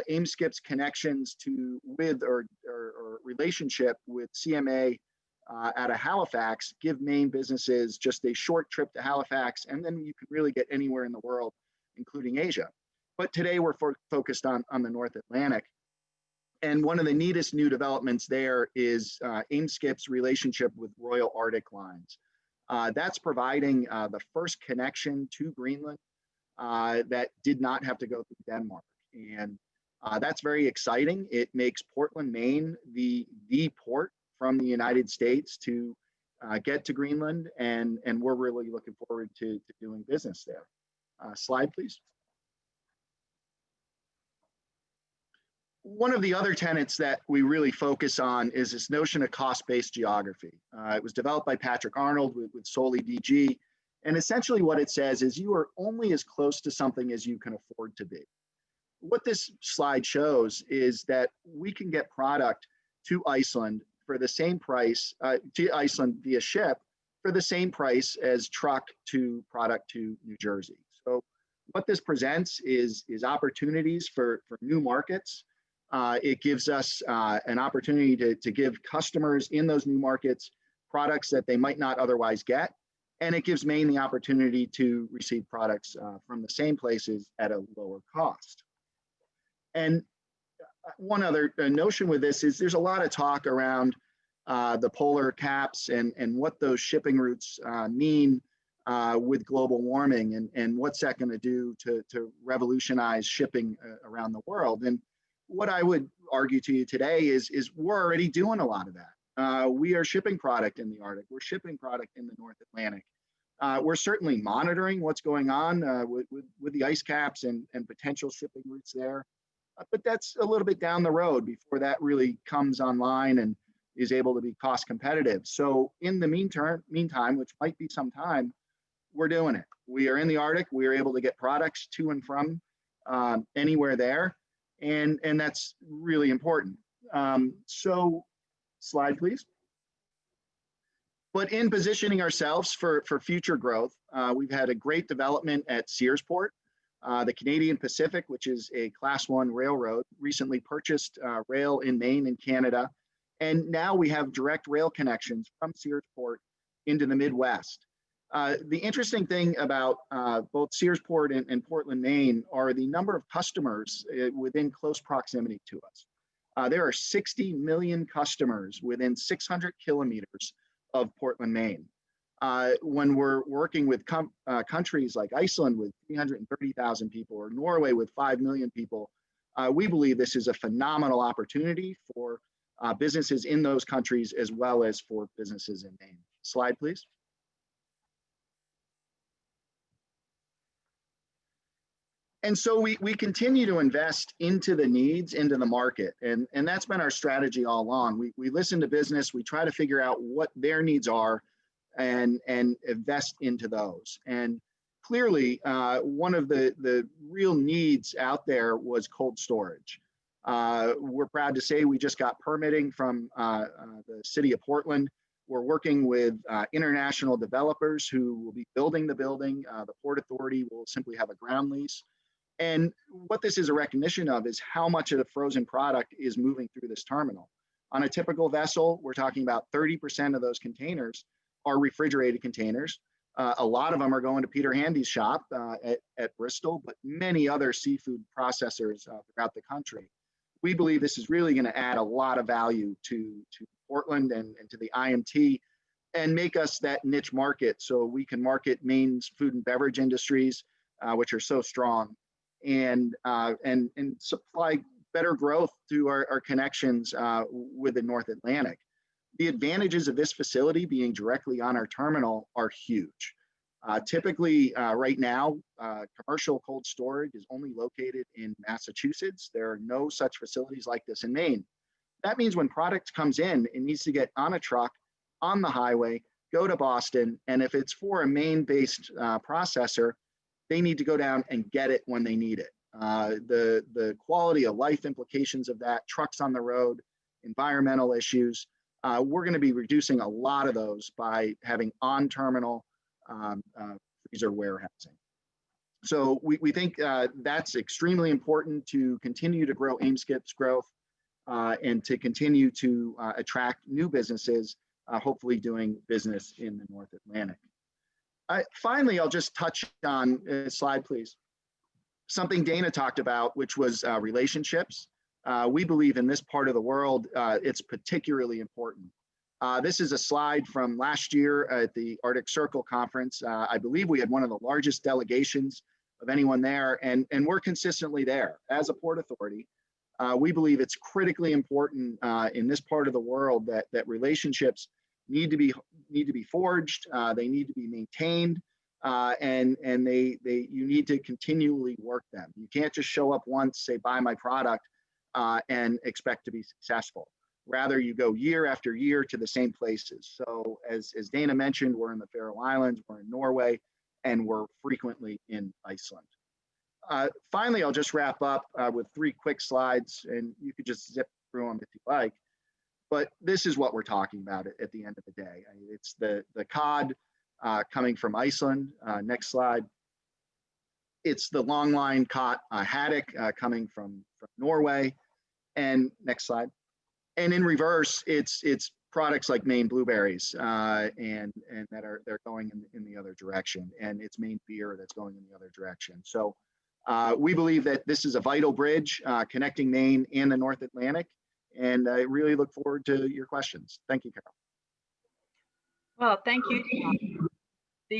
S6: AIM-SCIP's connections with or relationship with CMA out of Halifax give Maine businesses just a short trip to Halifax, and then you can really get anywhere in the world, including Asia. But today we're focused on the North Atlantic. And one of the neatest new developments there is AIM-SCIP's relationship with Royal Arctic Lines. That's providing the first connection to Greenland that did not have to go through Denmark. And that's very exciting. It makes Portland, Maine, the port from the United States to get to Greenland, and we're really looking forward to doing business there. Slide, please. One of the other tenets that we really focus on is this notion of cost-based geography. It was developed by Patrick Arnold with Soli DG. And essentially what it says is you are only as close to something as you can afford to be. What this slide shows is that we can get product to Iceland for the same price, to Iceland via ship, for the same price as truck to product to New Jersey. So what this presents is opportunities for new markets. It gives us an opportunity to give customers in those new markets products that they might not otherwise get. And it gives Maine the opportunity to receive products from the same places at a lower cost. And one other notion with this is there's a lot of talk around the polar caps and what those shipping routes mean with global warming and what's that going to do to revolutionize shipping around the world. And what I would argue to you today is we're already doing a lot of that. We are shipping product in the Arctic. We're shipping product in the North Atlantic. We're certainly monitoring what's going on with the ice caps and potential shipping routes there. But that's a little bit down the road before that really comes online and is able to be cost competitive. So in the meantime, which might be some time, we're doing it. We are in the Arctic. We are able to get products to and from anywhere there. And that's really important. So slide, please. But in positioning ourselves for future growth, we've had a great development at Searsport. The Canadian Pacific, which is a Class 1 railroad, recently purchased rail in Maine and Canada. And now we have direct rail connections from Searsport into the Midwest. The interesting thing about both Searsport and Portland, Maine, are the number of customers within close proximity to us. There are 60 million customers within 600 kilometers of Portland, Maine. When we're working with countries like Iceland with 330,000 people or Norway with 5 million people, we believe this is a phenomenal opportunity for businesses in those countries as well as for businesses in Maine. Slide, please. And so we continue to invest into the needs, into the market. And that's been our strategy all along. We listen to business, we try to figure out what their needs are and invest into those. And clearly, one of the real needs out there was cold storage. We're proud to say we just got permitting from the city of Portland. We're working with international developers who will be building the building. The Port Authority will simply have a ground lease. And what this is a recognition of is how much of the frozen product is moving through this terminal. On a typical vessel, we're talking about 30% of those containers are refrigerated containers. A lot of them are going to Peter Handy's shop at Bristol, but many other seafood processors throughout the country. We believe this is really going to add a lot of value to Portland and to the IMT and make us that niche market so we can market Maine's food and beverage industries, which are so strong, and supply better growth through our connections with the North Atlantic. The advantages of this facility being directly on our terminal are huge. Typically, right now, commercial cold storage is only located in Massachusetts. There are no such facilities like this in Maine. That means when product comes in, it needs to get on a truck, on the highway, go to Boston, and if it's for a Maine-based processor, they need to go down and get it when they need it. The quality of life implications of that, trucks on the road, environmental issues, we're going to be reducing a lot of those by having on-terminal freezer warehousing. So we think that's extremely important to continue to grow AIMSKIP's growth and to continue to attract new businesses, hopefully doing business in the North Atlantic. Finally, I'll just touch on, slide please, something Dana talked about, which was relationships. We believe in this part of the world, it's particularly important. This is a slide from last year at the Arctic Circle conference. I believe we had one of the largest delegations of anyone there, and we're consistently there. As a Port Authority, we believe it's critically important in this part of the world that relationships need to be forged. They need to be maintained, and you need to continually work them. You can't just show up once, say buy my product, and expect to be successful. Rather, you go year after year to the same places. So as Dana mentioned, we're in the Faroe Islands, we're in Norway, and we're frequently in Iceland. Finally, I'll just wrap up with 3 quick slides, and you could just zip through them if you like. But this is what we're talking about at the end of the day. I mean, it's the cod coming from Iceland. Next slide. It's the longline caught haddock coming from Norway. And next slide. And in reverse, it's products like Maine blueberries and they're going in the other direction. And it's Maine beer that's going in the other direction. So we believe that this is a vital bridge connecting Maine and the North Atlantic. And I really look forward to your questions. Thank you, Carol.
S3: Well, thank you,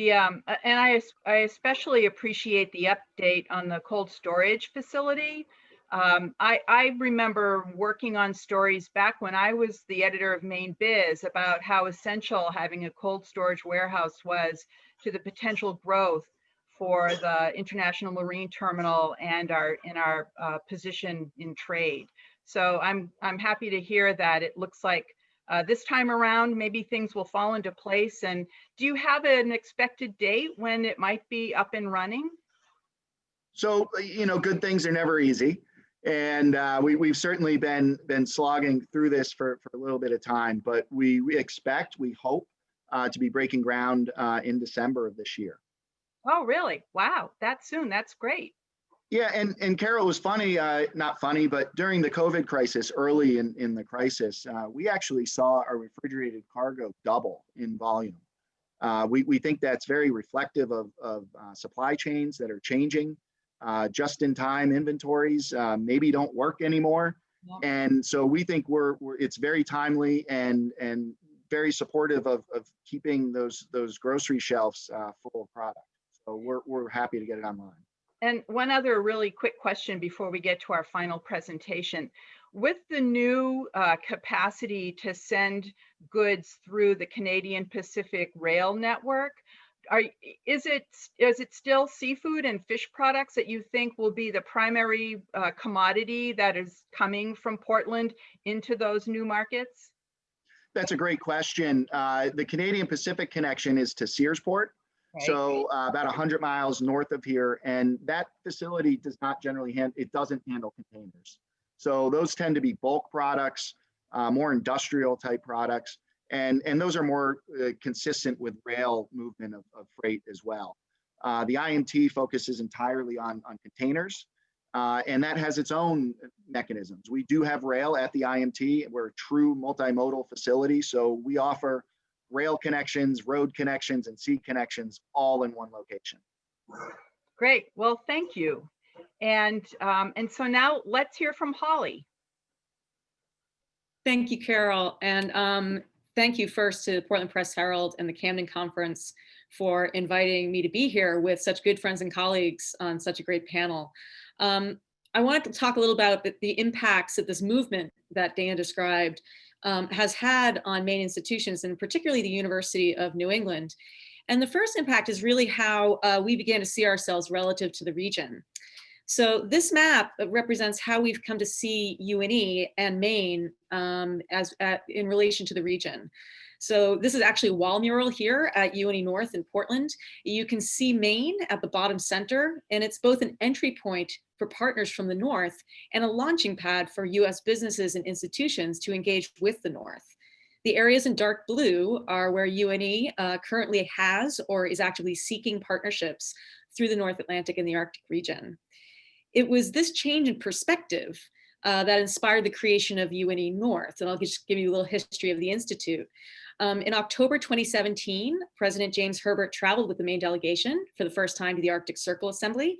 S3: Tom. And I especially appreciate the update on the cold storage facility. I remember working on stories back when I was the editor of Maine Biz about how essential having a cold storage warehouse was to the potential growth for the International Marine Terminal and our position in trade. So I'm happy to hear that it looks like this time around, maybe things will fall into place. And do you have an expected date when it might be up and running?
S6: So, good things are never easy. And we've certainly been slogging through this for a little bit of time, but we hope to be breaking ground in December of this year.
S3: Oh, really? Wow, that soon. That's great.
S6: Yeah, and Carol, it was funny, not funny, but during the COVID crisis, early in the crisis, we actually saw our refrigerated cargo double in volume. We think that's very reflective of supply chains that are changing. Just-in-time inventories maybe don't work anymore. Yeah. And so we think it's very timely and very supportive of keeping those grocery shelves full of product. So we're happy to get it online.
S3: And one other really quick question before we get to our final presentation. With the new capacity to send goods through the Canadian Pacific Rail Network, is it still seafood and fish products that you think will be the primary commodity that is coming from Portland into those new markets? That's
S6: a great question. The Canadian Pacific connection is to Searsport. Right. So about 100 miles north of here, and that facility does not generally doesn't handle containers. So those tend to be bulk products, more industrial type products, and those are more consistent with rail movement of freight as well. The IMT focuses entirely on containers, and that has its own mechanisms. We do have rail at the IMT. We're a true multimodal facility, so we offer rail connections, road connections, and sea connections all in one location.
S3: Great. Well, thank you. And so now let's hear from Holly.
S7: Thank you, Carol. And thank you first to the Portland Press Herald and the Camden Conference for inviting me to be here with such good friends and colleagues on such a great panel. I wanted to talk a little about the impacts that this movement that Dana described has had on Maine institutions, and particularly the University of New England. And the first impact is really how we began to see ourselves relative to the region. So this map represents how we've come to see UNE and Maine in relation to the region. So this is actually a wall mural here at UNE North in Portland. You can see Maine at the bottom center, and it's both an entry point for partners from the North and a launching pad for US businesses and institutions to engage with the North. The areas in dark blue are where UNE currently has or is actively seeking partnerships through the North Atlantic and the Arctic region. It was this change in perspective that inspired the creation of UNE North, and I'll just give you a little history of the Institute. In October 2017, President James Herbert traveled with the Maine delegation for the first time to the Arctic Circle Assembly.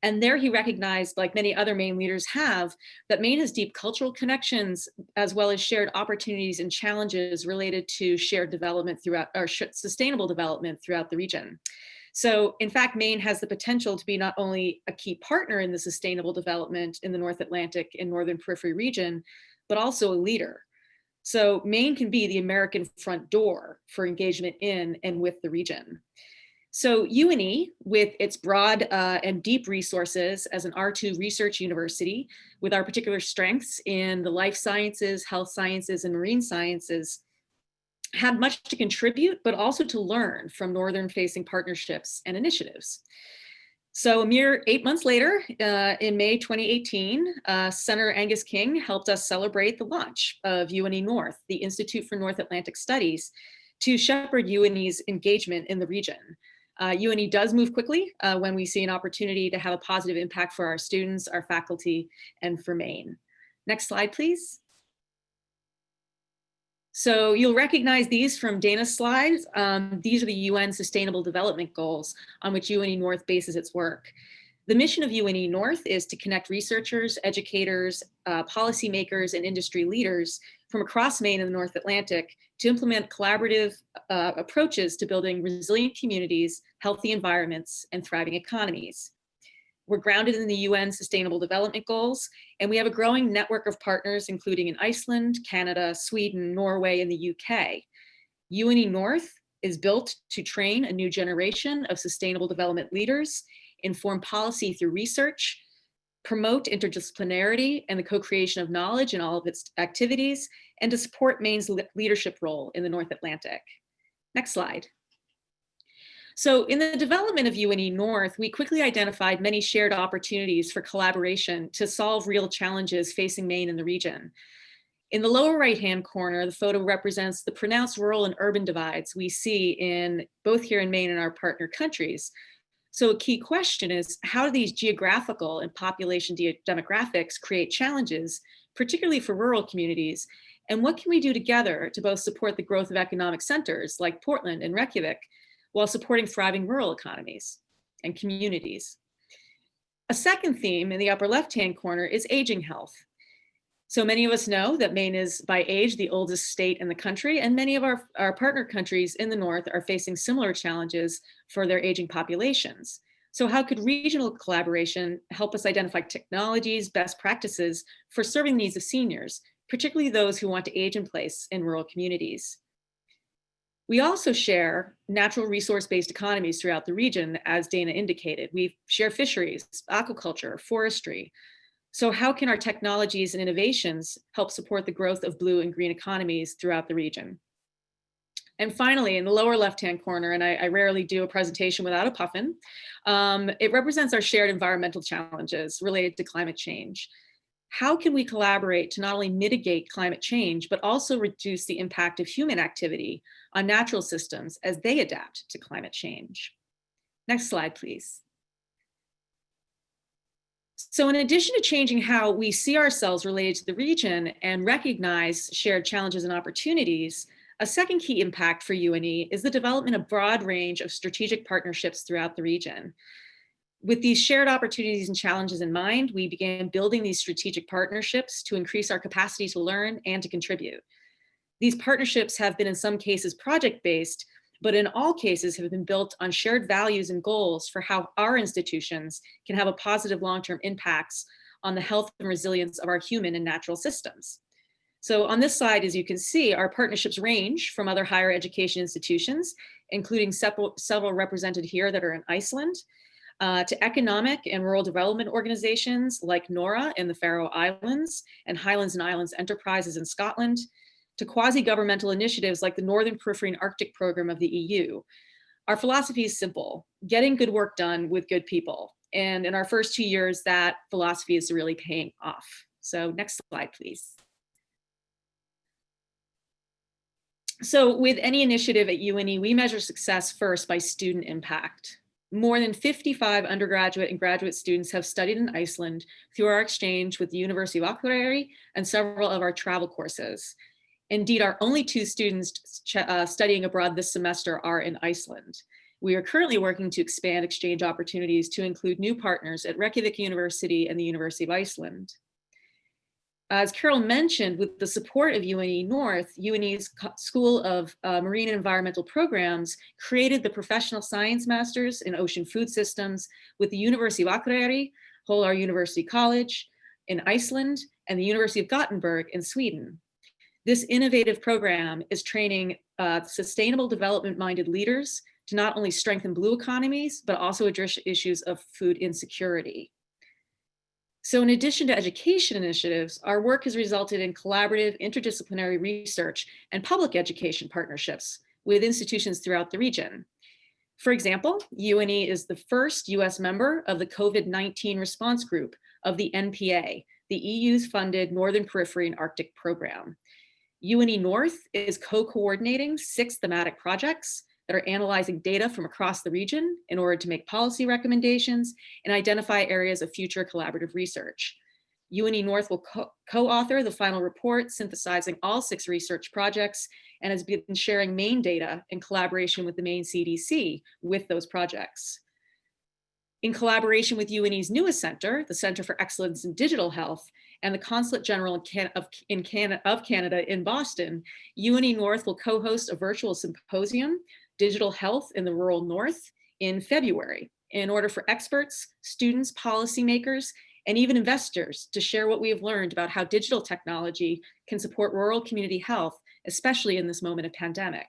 S7: And there he recognized, like many other Maine leaders have, that Maine has deep cultural connections, as well as shared opportunities and challenges related to shared development throughout, or sustainable development throughout the region. So in fact, Maine has the potential to be not only a key partner in the sustainable development in the North Atlantic and Northern Periphery region, but also a leader. So Maine can be the American front door for engagement in and with the region. So UNE, with its broad and deep resources as an R2 research university, with our particular strengths in the life sciences, health sciences, and marine sciences, had much to contribute, but also to learn from northern-facing partnerships and initiatives. So a mere 8 months later, in May 2018, Senator Angus King helped us celebrate the launch of UNE North, the Institute for North Atlantic Studies, to shepherd UNE's engagement in the region. UNE does move quickly when we see an opportunity to have a positive impact for our students, our faculty, and for Maine. Next slide, please. So you'll recognize these from Dana's slides. These are the UN Sustainable Development Goals on which UNE North bases its work. The mission of UNE North is to connect researchers, educators, policymakers, and industry leaders from across Maine and the North Atlantic to implement collaborative approaches to building resilient communities, healthy environments, and thriving economies. We're grounded in the UN Sustainable Development Goals, and we have a growing network of partners, including in Iceland, Canada, Sweden, Norway, and the UK. UNE North is built to train a new generation of sustainable development leaders, inform policy through research, promote interdisciplinarity and the co-creation of knowledge in all of its activities, and to support Maine's leadership role in the North Atlantic. Next slide. So in the development of UNE North, we quickly identified many shared opportunities for collaboration to solve real challenges facing Maine and the region. In the lower right-hand corner, the photo represents the pronounced rural and urban divides we see in both here in Maine and our partner countries. So a key question is, how do these geographical and population demographics create challenges, particularly for rural communities? And what can we do together to both support the growth of economic centers like Portland and Reykjavik, while supporting thriving rural economies and communities? A second theme in the upper left-hand corner is aging health. So many of us know that Maine is by age the oldest state in the country, and many of our partner countries in the North are facing similar challenges for their aging populations. So how could regional collaboration help us identify technologies, best practices for serving the needs of seniors, particularly those who want to age in place in rural communities? We also share natural resource-based economies throughout the region, as Dana indicated. We share fisheries, aquaculture, forestry. So how can our technologies and innovations help support the growth of blue and green economies throughout the region? And finally, in the lower left-hand corner, and I rarely do a presentation without a puffin, it represents our shared environmental challenges related to climate change. How can we collaborate to not only mitigate climate change, but also reduce the impact of human activity on natural systems as they adapt to climate change? Next slide, please. So in addition to changing how we see ourselves related to the region and recognize shared challenges and opportunities, a second key impact for UNE is the development of a broad range of strategic partnerships throughout the region. With these shared opportunities and challenges in mind, we began building these strategic partnerships to increase our capacity to learn and to contribute. These partnerships have been in some cases project-based, but in all cases have been built on shared values and goals for how our institutions can have a positive long-term impacts on the health and resilience of our human and natural systems. So on this slide, as you can see, our partnerships range from other higher education institutions, including several represented here that are in Iceland, to economic and rural development organizations like NORA in the Faroe Islands and Highlands and Islands Enterprises in Scotland, to quasi-governmental initiatives like the Northern Periphery and Arctic Program of the EU. Our philosophy is simple: getting good work done with good people. And in our first 2 years, that philosophy is really paying off. So next slide, please. So with any initiative at UNE, we measure success first by student impact. More than 55 undergraduate and graduate students have studied in Iceland through our exchange with the University of Akureyri and several of our travel courses. Indeed, our only 2 students studying abroad this semester are in Iceland. We are currently working to expand exchange opportunities to include new partners at Reykjavik University and the University of Iceland. As Carol mentioned, with the support of UNE North, UNE's School of Marine and Environmental Programs created the Professional Science Masters in Ocean Food Systems with the University of Akureyri, Holar University College in Iceland, and the University of Gothenburg in Sweden. This innovative program is training sustainable development-minded leaders to not only strengthen blue economies, but also address issues of food insecurity. So in addition to education initiatives, our work has resulted in collaborative interdisciplinary research and public education partnerships with institutions throughout the region. For example, UNE is the first US member of the COVID-19 response group of the NPA, the EU's funded Northern Periphery and Arctic program. UNE North is co-coordinating 6 thematic projects that are analyzing data from across the region in order to make policy recommendations and identify areas of future collaborative research. UNE North will co-author the final report synthesizing all 6 research projects and has been sharing Maine data in collaboration with the Maine CDC with those projects. In collaboration with UNE's newest center, the Center for Excellence in Digital Health, and the Consulate General of Canada in Boston, UNE North will co-host a virtual symposium, Digital Health in the Rural North, in February, in order for experts, students, policymakers, and even investors to share what we have learned about how digital technology can support rural community health, especially in this moment of pandemic.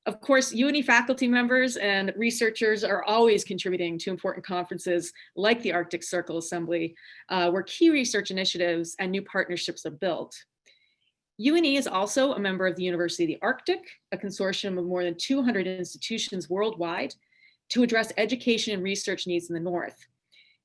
S7: Of course, UNE faculty members and researchers are always contributing to important conferences like the Arctic Circle Assembly, where key research initiatives and new partnerships are built. UNE is also a member of the University of the Arctic, a consortium of more than 200 institutions worldwide to address education and research needs in the North.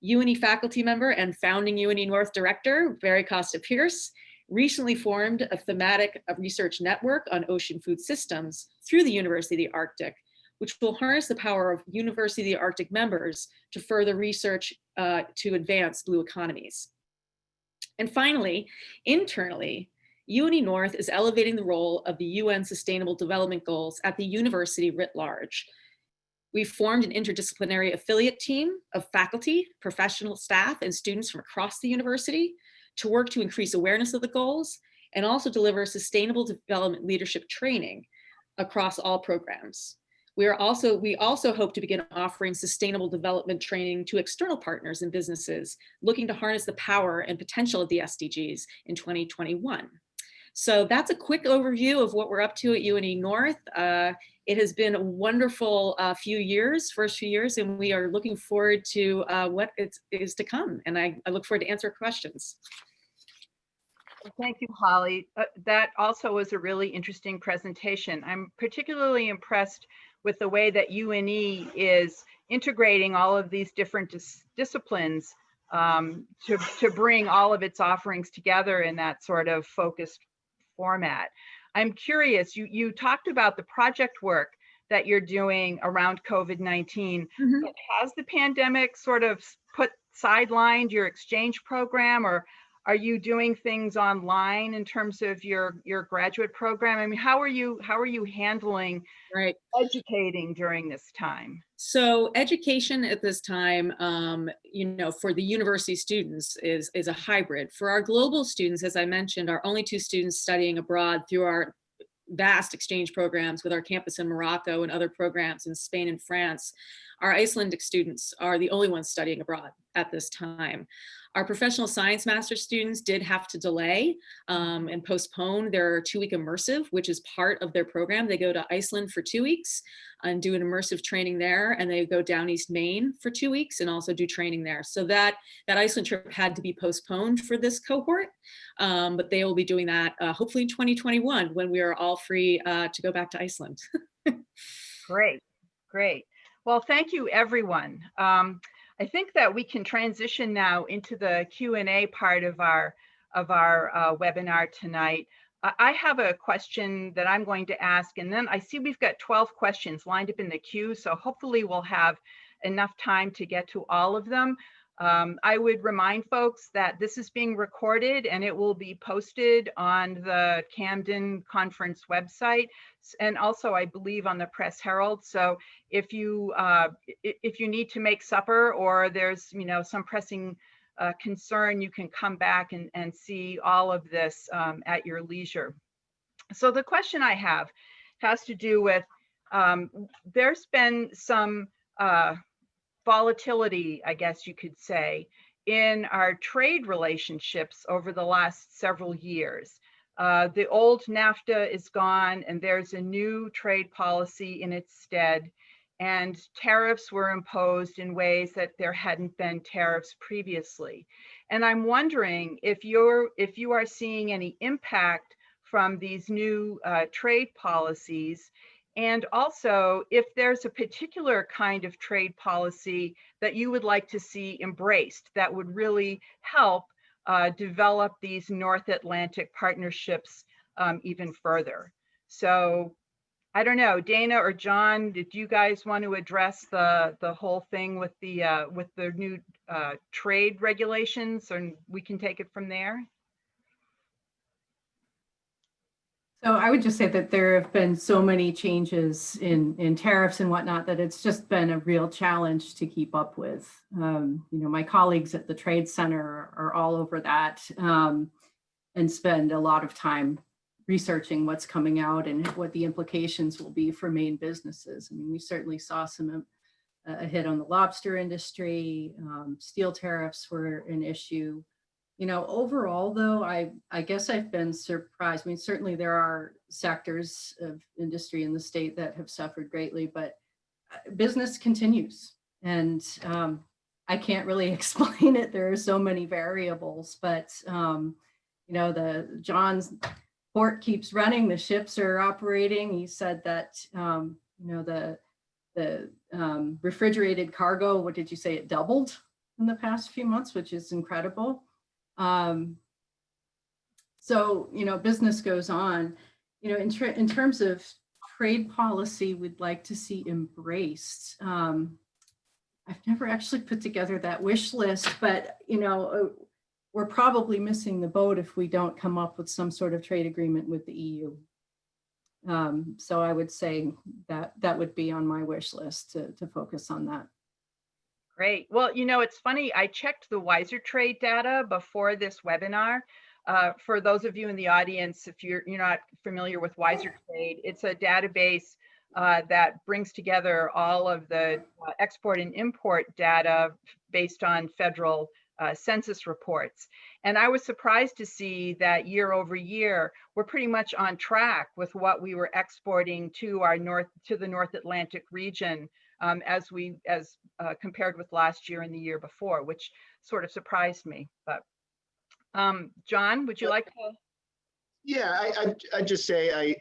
S7: UNE faculty member and founding UNE North director, Barry Costa-Pierce, recently formed a thematic research network on ocean food systems through the University of the Arctic, which will harness the power of University of the Arctic members to further research to advance blue economies. And finally, internally, UNE North is elevating the role of the UN Sustainable Development Goals at the university writ large. We've formed an interdisciplinary affiliate team of faculty, professional staff, and students from across the university to work to increase awareness of the goals and also deliver sustainable development leadership training across all programs. We also hope to begin offering sustainable development training to external partners and businesses looking to harness the power and potential of the SDGs in 2021. So that's a quick overview of what we're up to at UNE North. It has been a wonderful first few years, and we are looking forward to what is to come. And I look forward to answer questions.
S3: Thank you, Holly. That also was a really interesting presentation. I'm particularly impressed with the way that UNE is integrating all of these different disciplines to bring all of its offerings together in that sort of focused format. I'm curious, you talked about the project work that you're doing around COVID-19. Mm-hmm. Has the pandemic sort of sidelined your exchange program, or are you doing things online in terms of your graduate program? I mean, how are you handling educating during this time?
S7: So education at this time, for the university students is a hybrid. For our global students, as I mentioned, our only 2 students studying abroad through our vast exchange programs with our campus in Morocco and other programs in Spain and France. Our Icelandic students are the only ones studying abroad at this time. Our professional science master's students did have to delay and postpone their 2-week immersive, which is part of their program. They go to Iceland for 2 weeks and do an immersive training there, and they go down East Maine for 2 weeks and also do training there. So that Iceland trip had to be postponed for this cohort, but they will be doing that hopefully in 2021 when we are all free to go back to Iceland.
S3: Great. Well, thank you, everyone. I think that we can transition now into the Q&A part of our webinar tonight. I have a question that I'm going to ask, and then I see we've got 12 questions lined up in the queue, so hopefully we'll have enough time to get to all of them. I would remind folks that this is being recorded and it will be posted on the Camden Conference website, and also I believe on the Press Herald. So if you need to make supper, or there's some pressing concern, you can come back and see all of this at your leisure. So the question I have has to do with there's been some volatility, I guess you could say, in our trade relationships over the last several years. The old NAFTA is gone and there's a new trade policy in its stead. And tariffs were imposed in ways that there hadn't been tariffs previously. And I'm wondering if you are seeing any impact from these new trade policies, and also if there's a particular kind of trade policy that you would like to see embraced that would really help develop these North Atlantic partnerships even further. So I don't know, Dana or John, did you guys want to address the whole thing with the new trade regulations, and we can take it from there?
S5: So I would just say that there have been so many changes in tariffs and whatnot that it's just been a real challenge to keep up with. My colleagues at the Trade Center are all over that and spend a lot of time researching what's coming out and what the implications will be for Maine businesses. I mean, we certainly saw a hit on the lobster industry. Steel tariffs were an issue. Overall, though, I guess I've been surprised. I mean, certainly there are sectors of industry in the state that have suffered greatly, but business continues. And I can't really explain it. There are so many variables, but, the John's port keeps running, the ships are operating. He said that, the refrigerated cargo, what did you say, it doubled in the past few months, which is incredible. So, business goes on, in terms of trade policy we'd like to see embraced. I've never actually put together that wish list, but, we're probably missing the boat if we don't come up with some sort of trade agreement with the EU. So I would say that would be on my wish list to focus on that.
S3: Great. Well, it's funny, I checked the Wiser Trade data before this webinar. For those of you in the audience, if you're not familiar with Wiser Trade, it's a database that brings together all of the export and import data based on federal census reports. And I was surprised to see that year over year, we're pretty much on track with what we were exporting to the North Atlantic region as compared with last year and the year before, which sort of surprised me. But John, would you like to?
S6: Yeah, I just say I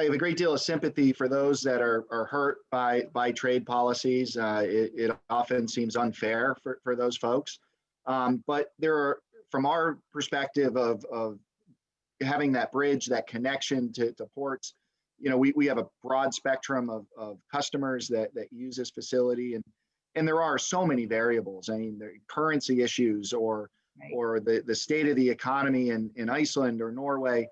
S6: have a great deal of sympathy for those that are hurt by trade policies. It often seems unfair for those folks. But there are, from our perspective of having that bridge, that connection to ports, we have a broad spectrum of customers that use this facility, and there are so many variables. I mean, there are currency issues or the state of the economy in Iceland or Norway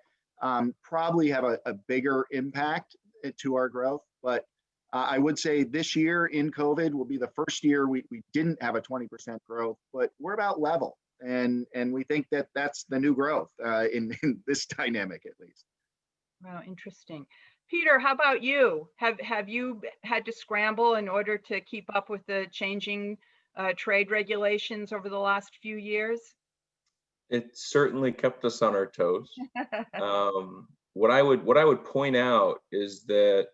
S6: probably have a bigger impact to our growth. But I would say this year in COVID will be the first year we didn't have a 20% growth, but we're about level. And we think that that's the new growth in this dynamic, at least.
S3: Wow, interesting. Peter, how about you? Have you had to scramble in order to keep up with the changing trade regulations over the last few years?
S4: It certainly kept us on our toes. What I would point out is that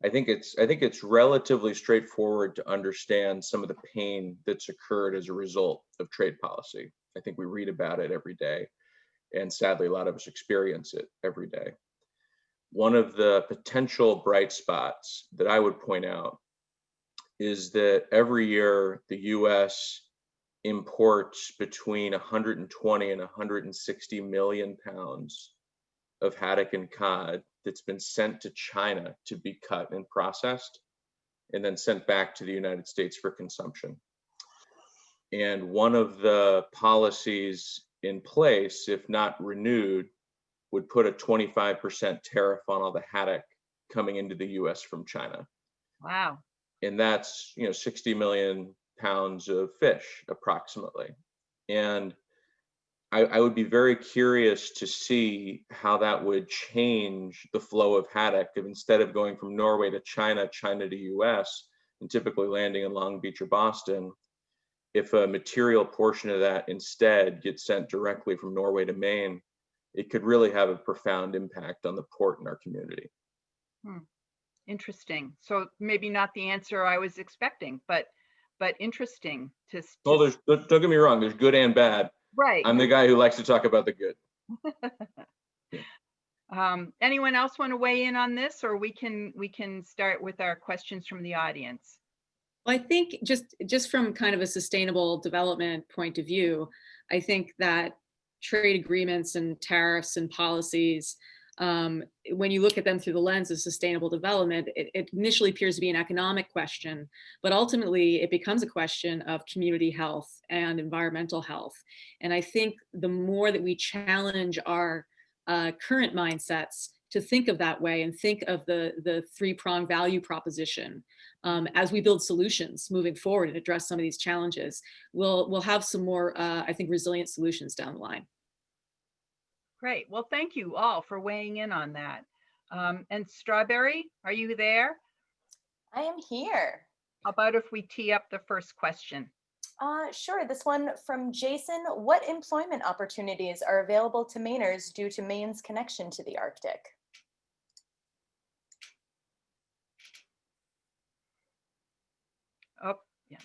S4: I think it's relatively straightforward to understand some of the pain that's occurred as a result of trade policy. I think we read about it every day, and sadly, a lot of us experience it every day. One of the potential bright spots that I would point out is that every year the U.S. imports between 120 and 160 million pounds of haddock and cod that's been sent to China to be cut and processed and then sent back to the United States for consumption. And one of the policies in place, if not renewed, would put a 25% tariff on all the haddock coming into the US from China.
S3: Wow.
S4: And that's, 60 million pounds of fish approximately. And I would be very curious to see how that would change the flow of haddock if instead of going from Norway to China, China to US, and typically landing in Long Beach or Boston, if a material portion of that instead gets sent directly from Norway to Maine it could really have a profound impact on the port and our community.
S3: Interesting. So maybe not the answer I was expecting, but interesting to
S4: Well, don't get me wrong, there's good and bad.
S3: right.
S4: I'm the guy who likes to talk about the good.
S3: Anyone else want to weigh in on this, or we can start with our questions from the audience?
S7: Well, I think just from kind of a sustainable development point of view, I think that trade agreements and tariffs and policies, when you look at them through the lens of sustainable development, it initially appears to be an economic question, but ultimately it becomes a question of community health and environmental health. And I think the more that we challenge our current mindsets to think of that way and think of the three-pronged value proposition as we build solutions moving forward and address some of these challenges, we'll have some more, I think, resilient solutions down the line.
S3: Great. Well, thank you all for weighing in on that. And Strawberry, are you there?
S1: I am here.
S3: How about if we tee up the first question?
S1: Sure. This one from Jason. What employment opportunities are available to Mainers due to Maine's connection to the Arctic?
S3: Oh, yeah.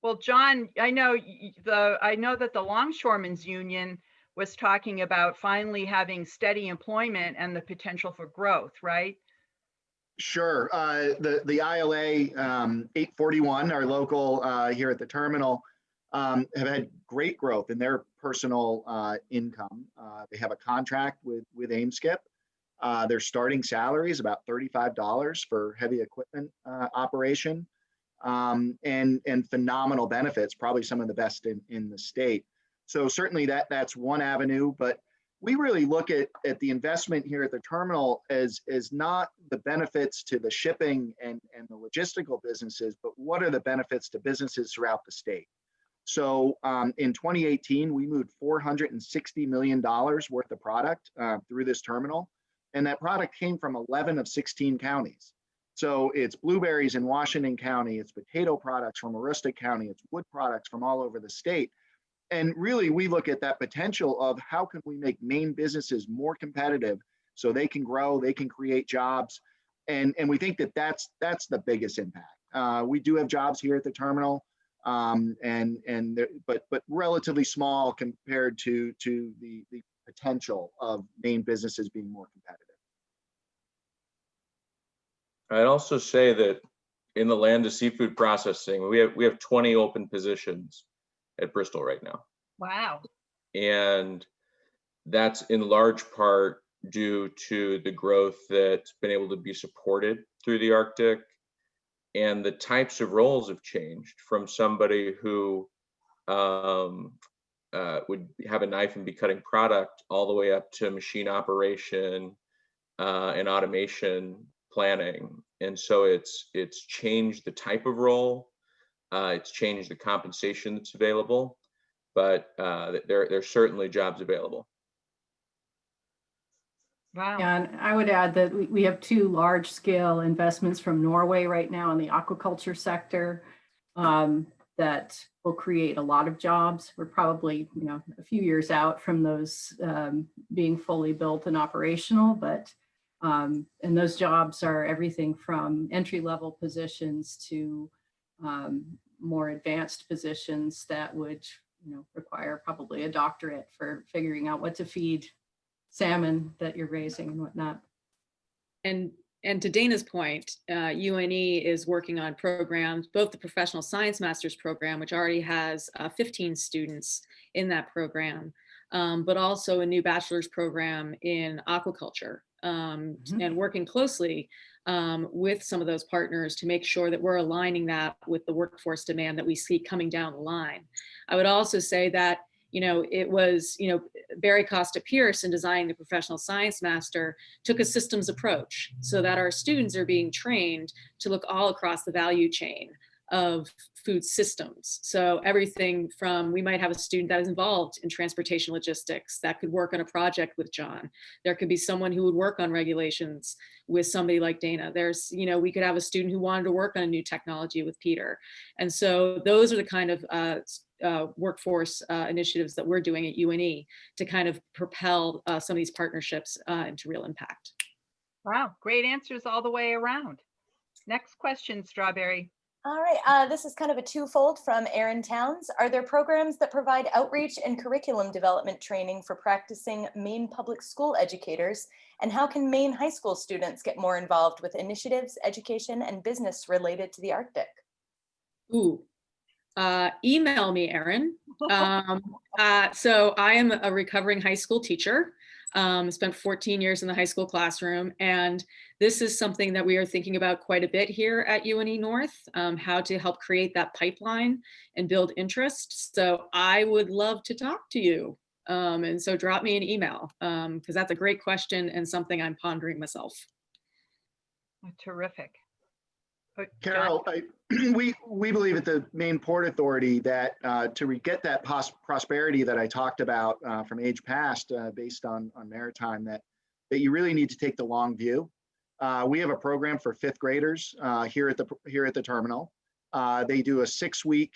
S3: Well, John, I know that the Longshoremen's Union was talking about finally having steady employment and the potential for growth, right?
S6: Sure. The ILA 841, our local here at the terminal, have had great growth in their personal income. They have a contract with AIMSKIP. Their starting salary is about $35 for heavy equipment operation, and phenomenal benefits, probably some of the best in the state. So certainly that's one avenue, but we really look at the investment here at the terminal as not the benefits to the shipping and the logistical businesses, but what are the benefits to businesses throughout the state. So in 2018, we moved $460 million worth of product through this terminal, and that product came from 11 of 16 counties. So it's blueberries in Washington County, it's potato products from Aroostook County, it's wood products from all over the state. And really, we look at that potential of how can we make Maine businesses more competitive so they can grow, they can create jobs. And we think that's the biggest impact. We do have jobs here at the terminal, but relatively small compared to the potential of Maine businesses being more competitive.
S4: I'd also say that in the land of seafood processing, we have 20 open positions at Bristol right now.
S3: Wow.
S4: And that's in large part due to the growth that's been able to be supported through the Arctic. And the types of roles have changed from somebody who would have a knife and be cutting product all the way up to machine operation and automation planning. And so it's changed the type of role. It's changed the compensation that's available, but there's certainly jobs available.
S3: Wow.
S5: And I would add that we have two large-scale investments from Norway right now in the aquaculture sector that will create a lot of jobs. We're probably a few years out from those being fully built and operational, but and those jobs are everything from entry-level positions to more advanced positions that would require probably a doctorate for figuring out what to feed salmon that you're raising and whatnot.
S7: And to Dana's point, UNE is working on programs, both the Professional Science Master's program, which already has 15 students in that program, but also a new bachelor's program in aquaculture, and working closely with some of those partners to make sure that we're aligning that with the workforce demand that we see coming down the line. I would also say that it was, Barry Costa Pierce in designing the Professional Science Master took a systems approach so that our students are being trained to look all across the value chain of food systems. So everything from, we might have a student that is involved in transportation logistics that could work on a project with John. There could be someone who would work on regulations with somebody like Dana. There's, we could have a student who wanted to work on a new technology with Peter. And so those are the kind of workforce initiatives that we're doing at UNE to kind of propel some of these partnerships into real impact.
S3: Wow, great answers all the way around. Next question, Strawberry.
S1: All right, this is kind of a twofold from Aaron Towns. Are there programs that provide outreach and curriculum development training for practicing Maine public school educators? And how can Maine high school students get more involved with initiatives, education, and business related to the Arctic?
S7: Ooh, email me, Erin. So I am a recovering high school teacher. Spent 14 years in the high school classroom, and this is something that we are thinking about quite a bit here at UNE North, how to help create that pipeline and build interest. So I would love to talk to you. And so drop me an email, because that's a great question and something I'm pondering myself.
S3: Terrific.
S6: Carol, we believe at the Maine Port Authority that to get that prosperity that I talked about from age past based on maritime, that you really need to take the long view. We have a program for fifth graders here at the terminal. They do a 6-week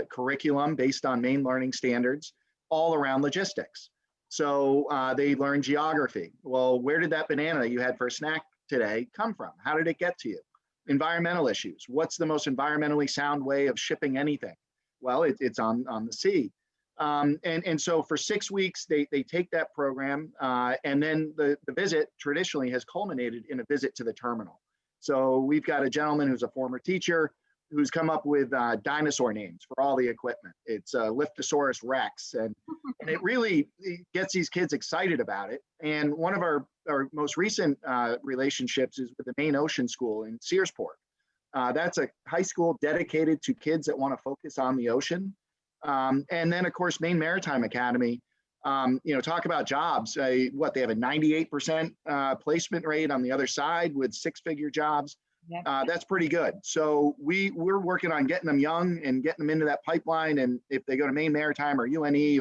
S6: curriculum based on Maine learning standards all around logistics. So they learn geography. Well, where did that banana you had for a snack today come from? How did it get to you? Environmental issues. What's the most environmentally sound way of shipping anything? Well, it's on the sea. And so for 6 weeks, they take that program, and then the visit traditionally has culminated in a visit to the terminal. So we've got a gentleman who's a former teacher who's come up with dinosaur names for all the equipment. It's Liftosaurus Rex, and it really gets these kids excited about it. And one of our most recent relationships is with the Maine Ocean School in Searsport. That's a high school dedicated to kids that want to focus on the ocean. And then, of course, Maine Maritime Academy, talk about jobs. They have a 98% placement rate on the other side with 6-figure jobs. That's pretty good. So we're working on getting them young and getting them into that pipeline. And if they go to Maine Maritime or UNE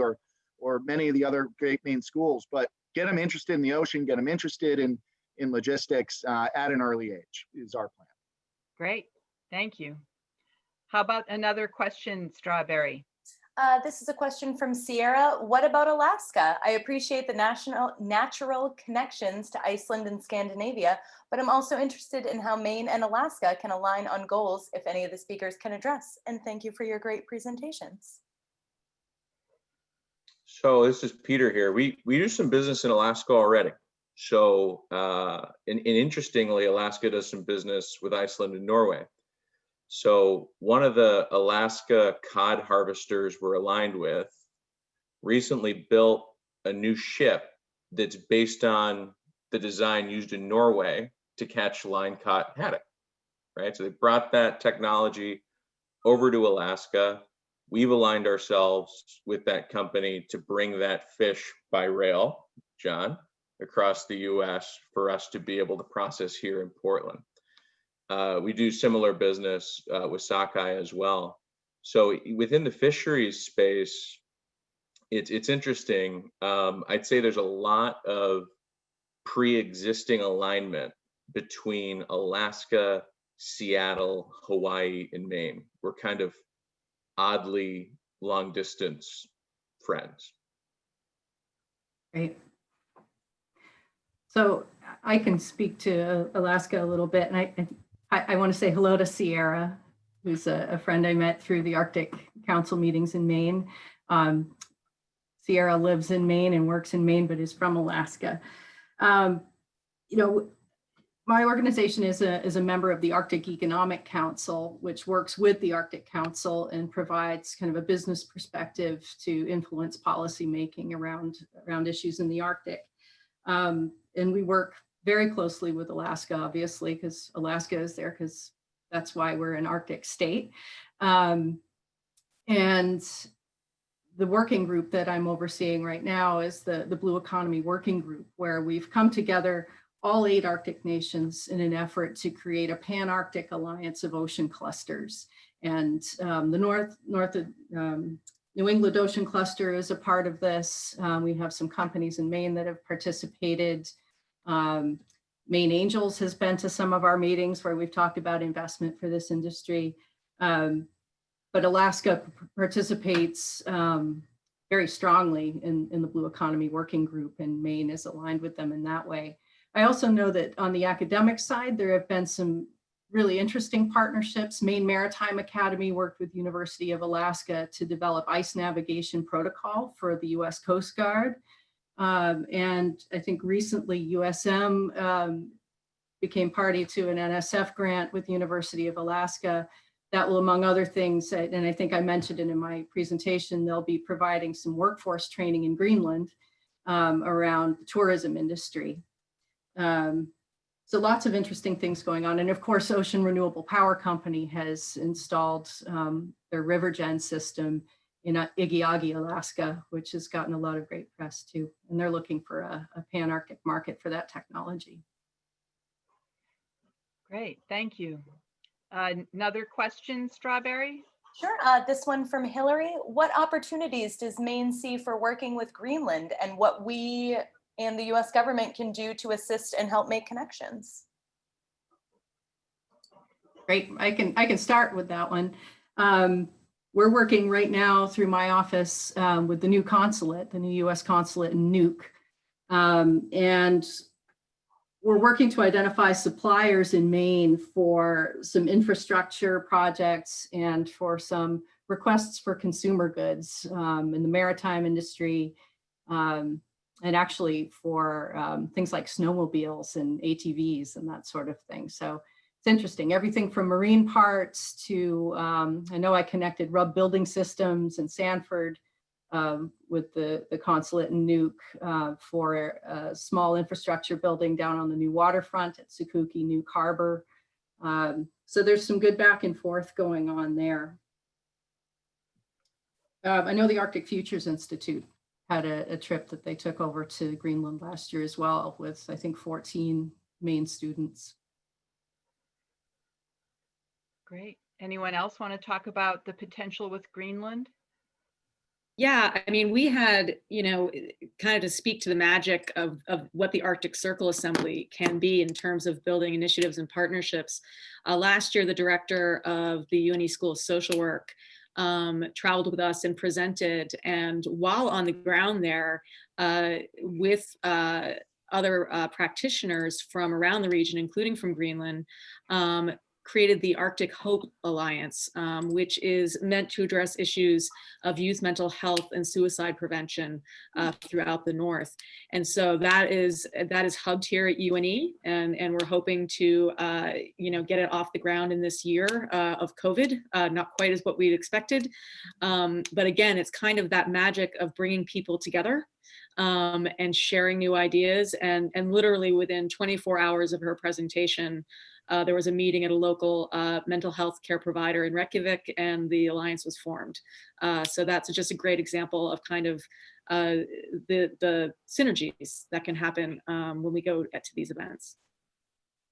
S6: or many of the other great Maine schools, but get them interested in the ocean, get them interested in logistics at an early age is our plan. Great,
S3: thank you. How about another question, Strawberry?
S1: This is a question from Sierra. What about Alaska? I appreciate the natural connections to Iceland and Scandinavia, but I'm also interested in how Maine and Alaska can align on goals, if any of the speakers can address. And thank you for your great presentations.
S4: So this is Peter here. We do some business in Alaska already. So and interestingly, Alaska does some business with Iceland and Norway. So one of the Alaska cod harvesters we're aligned with recently built a new ship that's based on the design used in Norway to catch line-caught haddock, right? So they brought that technology over to Alaska. We've aligned ourselves with that company to bring that fish by rail, John, across the US for us to be able to process here in Portland. We do similar business with sockeye as well. So within the fisheries space, it's interesting. I'd say there's a lot of pre-existing alignment between Alaska, Seattle, Hawaii, and Maine. We're kind of oddly long distance friends.
S5: Great. So I can speak to Alaska a little bit, and I want to say hello to Sierra, who's a friend I met through the Arctic Council meetings in Maine. Sierra lives in Maine and works in Maine, but is from Alaska. My organization is a member of the Arctic Economic Council, which works with the Arctic Council and provides kind of a business perspective to influence policy making around issues in the Arctic. And we work very closely with Alaska, obviously, because Alaska is there, because that's why we're an Arctic state. And the working group that I'm overseeing right now is the Blue Economy Working Group, where we've come together, all 8 Arctic nations, in an effort to create a Pan-Arctic alliance of ocean clusters. And the north of New England Ocean Cluster is a part of this. We have some companies in Maine that have participated. Maine Angels has been to some of our meetings where we've talked about investment for this industry. But Alaska participates very strongly in the Blue Economy Working Group, and Maine is aligned with them in that way. I also know that on the academic side, there have been some really interesting partnerships. Maine Maritime Academy worked with University of Alaska to develop ice navigation protocol for the US Coast Guard. And I think recently USM became party to an NSF grant with University of Alaska that will, among other things, and I think I mentioned it in my presentation, they'll be providing some workforce training in Greenland around the tourism industry. So lots of interesting things going on. And of course, Ocean Renewable Power Company has installed their RiverGen system in Igiagi, Alaska, which has gotten a lot of great press too. And they're looking for a pan-Arctic market for that technology.
S3: Great, thank you. Another question, Strawberry?
S1: Sure, this one from Hillary. What opportunities does Maine see for working with Greenland, and what we and the US government can do to assist and help make connections?
S5: Great, I can start with that one. We're working right now through my office with the new consulate, the new US consulate in Nuuk. And we're working to identify suppliers in Maine for some infrastructure projects and for some requests for consumer goods in the maritime industry, and actually for things like snowmobiles and ATVs and that sort of thing. So it's interesting, everything from marine parts to, I know I connected Rubb Building Systems in Sanford with the consulate in Nuuk for a small infrastructure building down on the new waterfront at Sukuki Nuuk Harbor. So there's some good back and forth going on there. I know the Arctic Futures Institute had a trip that they took over to Greenland last year as well with, I think, 14 Maine students.
S3: Great. Anyone else want to talk about the potential with Greenland?
S7: Yeah, I mean, we had, kind of to speak to the magic of what the Arctic Circle Assembly can be in terms of building initiatives and partnerships. Last year, the director of the UNE School of Social Work traveled with us and presented. And while on the ground there with other practitioners from around the region, including from Greenland, created the Arctic Hope Alliance, which is meant to address issues of youth mental health and suicide prevention throughout the North. And so that is hubbed here at UNE, and we're hoping to get it off the ground in this year of COVID, not quite as what we'd expected. But again, it's kind of that magic of bringing people together and sharing new ideas. And literally within 24 hours of her presentation, there was a meeting at a local mental health care provider in Reykjavik, and the alliance was formed. So that's just a great example of kind of the synergies that can happen when we go to these events.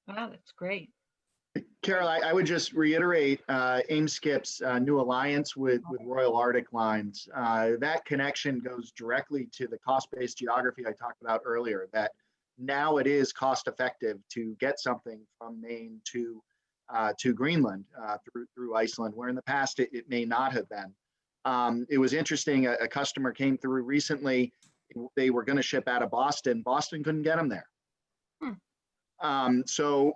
S3: Wow, that's great.
S6: Carol, I would just reiterate AIMSCIP's new alliance with Royal Arctic Lines. That connection goes directly to the cost-based geography I talked about earlier, that now it is cost effective to get something from Maine to Greenland through Iceland, where in the past it may not have been. It was interesting, a customer came through recently, they were going to ship out of Boston. Boston couldn't get them there. So,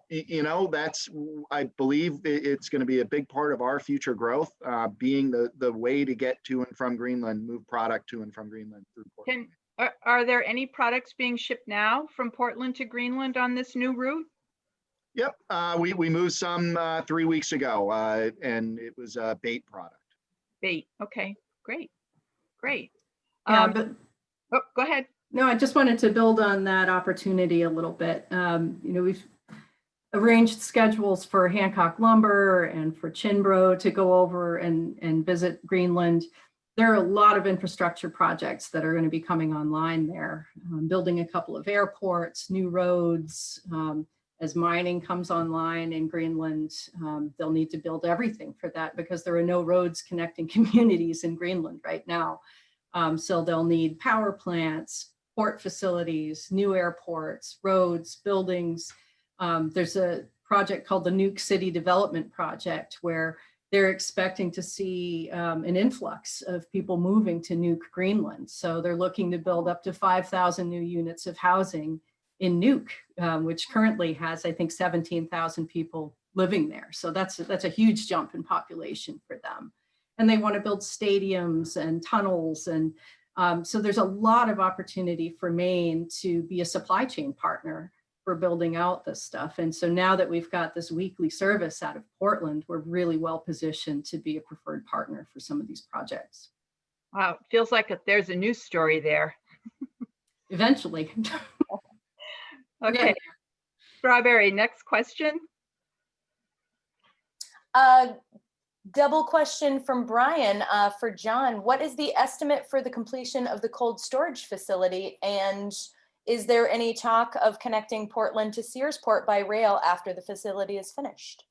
S6: that's, I believe it's going to be a big part of our future growth, being the way to get to and from Greenland, move product to and from Greenland through Portland.
S3: Are there any products being shipped now from Portland to Greenland on this new route?
S6: Yep, we moved some 3 weeks ago, and it was a bait product.
S3: Bait, okay, great.
S5: Yeah, but
S3: oh, go ahead.
S5: no, I just wanted to build on that opportunity a little bit. We've arranged schedules for Hancock Lumber and for Chinbro to go over and visit Greenland. There are a lot of infrastructure projects that are going to be coming online there, building a couple of airports, new roads, As mining comes online in Greenland, they'll need to build everything for that because there are no roads connecting communities in Greenland right now. So they'll need power plants, port facilities, new airports, roads, buildings. There's a project called the Nuuk City Development Project where they're expecting to see an influx of people moving to Nuuk, Greenland. So they're looking to build up to 5,000 new units of housing in Nuuk, which currently has, I think, 17,000 people living there. So that's a huge jump in population for them. And they want to build stadiums and tunnels. And so there's a lot of opportunity for Maine to be a supply chain partner for building out this stuff. And so now that we've got this weekly service out of Portland, we're really well positioned to be a preferred partner for some of these projects.
S3: Wow, it feels like there's a news story there.
S5: Eventually.
S3: Okay, Strawberry, next question.
S1: Double question from Brian for John. What is the estimate for the completion of the cold storage facility? And is there any talk of connecting Portland to Searsport by rail after the facility is finished?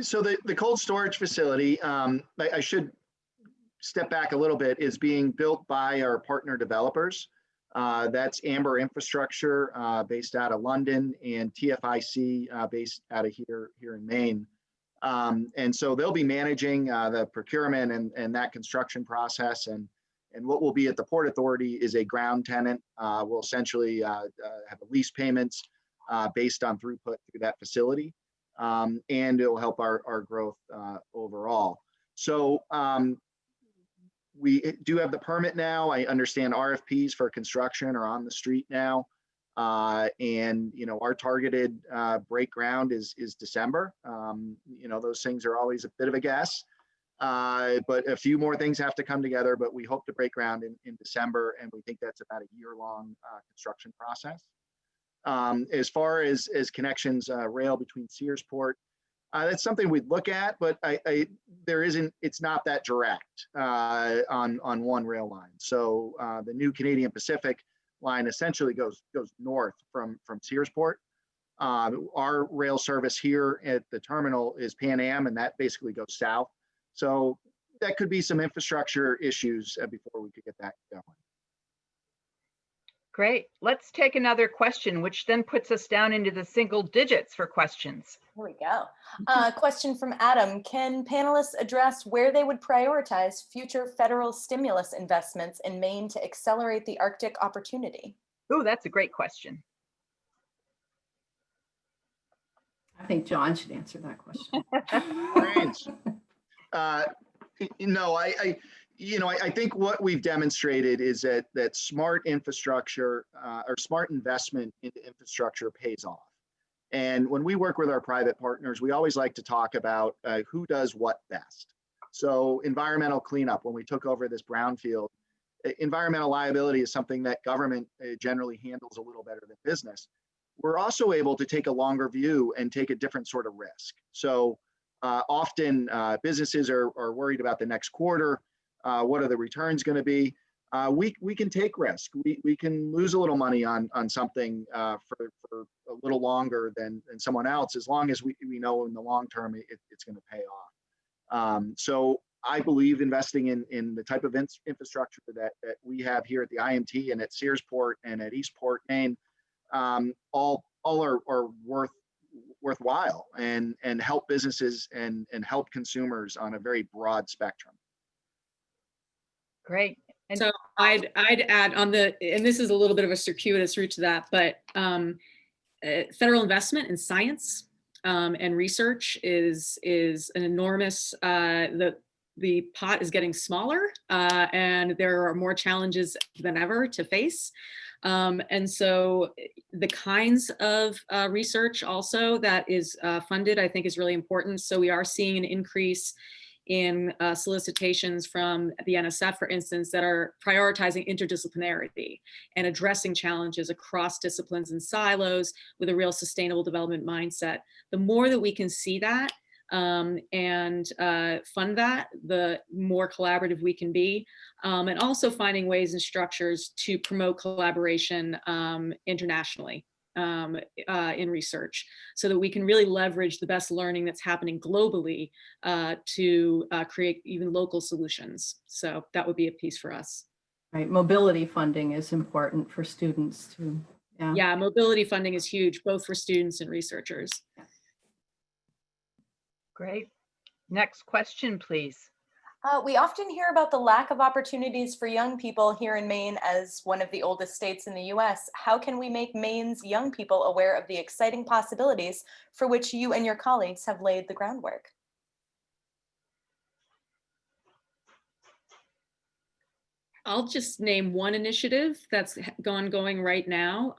S6: So the cold storage facility, I should step back a little bit, is being built by our partner developers. That's Amber Infrastructure based out of London and TFIC based out of here in Maine. And so they'll be managing the procurement and that construction process. And what will be at the Port Authority is a ground tenant. We'll essentially have a lease payments based on throughput through that facility. And it will help our growth overall. So we do have the permit now. I understand RFPs for construction are on the street now. And, you know, our targeted break ground is December. You know, those things are always a bit of a guess. But a few more things have to come together, but we hope to break ground in December, and we think that's about a year-long construction process. As far as connections, rail between Searsport, that's something we'd look at, but it's not that direct on one rail line. So the new Canadian Pacific line essentially goes north from Searsport. Our rail service here at the terminal is Pan Am, and that basically goes south. So that could be some infrastructure issues before we could get that going.
S3: Great. Let's take another question, which then puts us down into the single digits for questions.
S1: Here we go. Question from Adam. Can panelists address where they would prioritize future federal stimulus investments in Maine to accelerate the Arctic opportunity?
S3: Oh, that's a great question.
S5: I think John should answer that question.
S6: No, I think what we've demonstrated is that smart infrastructure or smart investment into infrastructure pays off. And when we work with our private partners, we always like to talk about who does what best. So environmental cleanup, when we took over this brownfield, environmental liability is something that government generally handles a little better than business. We're also able to take a longer view and take a different sort of risk. So often businesses are worried about the next quarter. What are the returns going to be? We can take risk. We can lose a little money on something for a little longer than someone else, as long as we know in the long term it's going to pay off. So I believe investing in the type of infrastructure that we have here at the IMT and at Searsport and at Eastport, Maine, all are worthwhile and help businesses and help consumers on a very broad spectrum.
S3: Great. And
S7: so I'd add on and this is a little bit of a circuitous route to that, but federal investment in science and research is an enormous, the pot is getting smaller and there are more challenges than ever to face. And so the kinds of research also that is funded, I think, is really important. So we are seeing an increase in solicitations from the NSF, for instance, that are prioritizing interdisciplinarity and addressing challenges across disciplines and silos with a real sustainable development mindset. The more that we can see that and fund that, the more collaborative we can be. And also finding ways and structures to promote collaboration internationally. in research, so that we can really leverage the best learning that's happening globally to create even local solutions. So that would be a piece for us.
S5: Right, mobility funding is important for students too.
S7: Yeah, mobility funding is huge, both for students and researchers.
S3: Great. Next question, please.
S1: We often hear about the lack of opportunities for young people here in Maine as one of the oldest states in the US. How can we make Maine's young people aware of the exciting possibilities for which you and your colleagues have laid the groundwork?
S7: I'll just name one initiative that's going right now.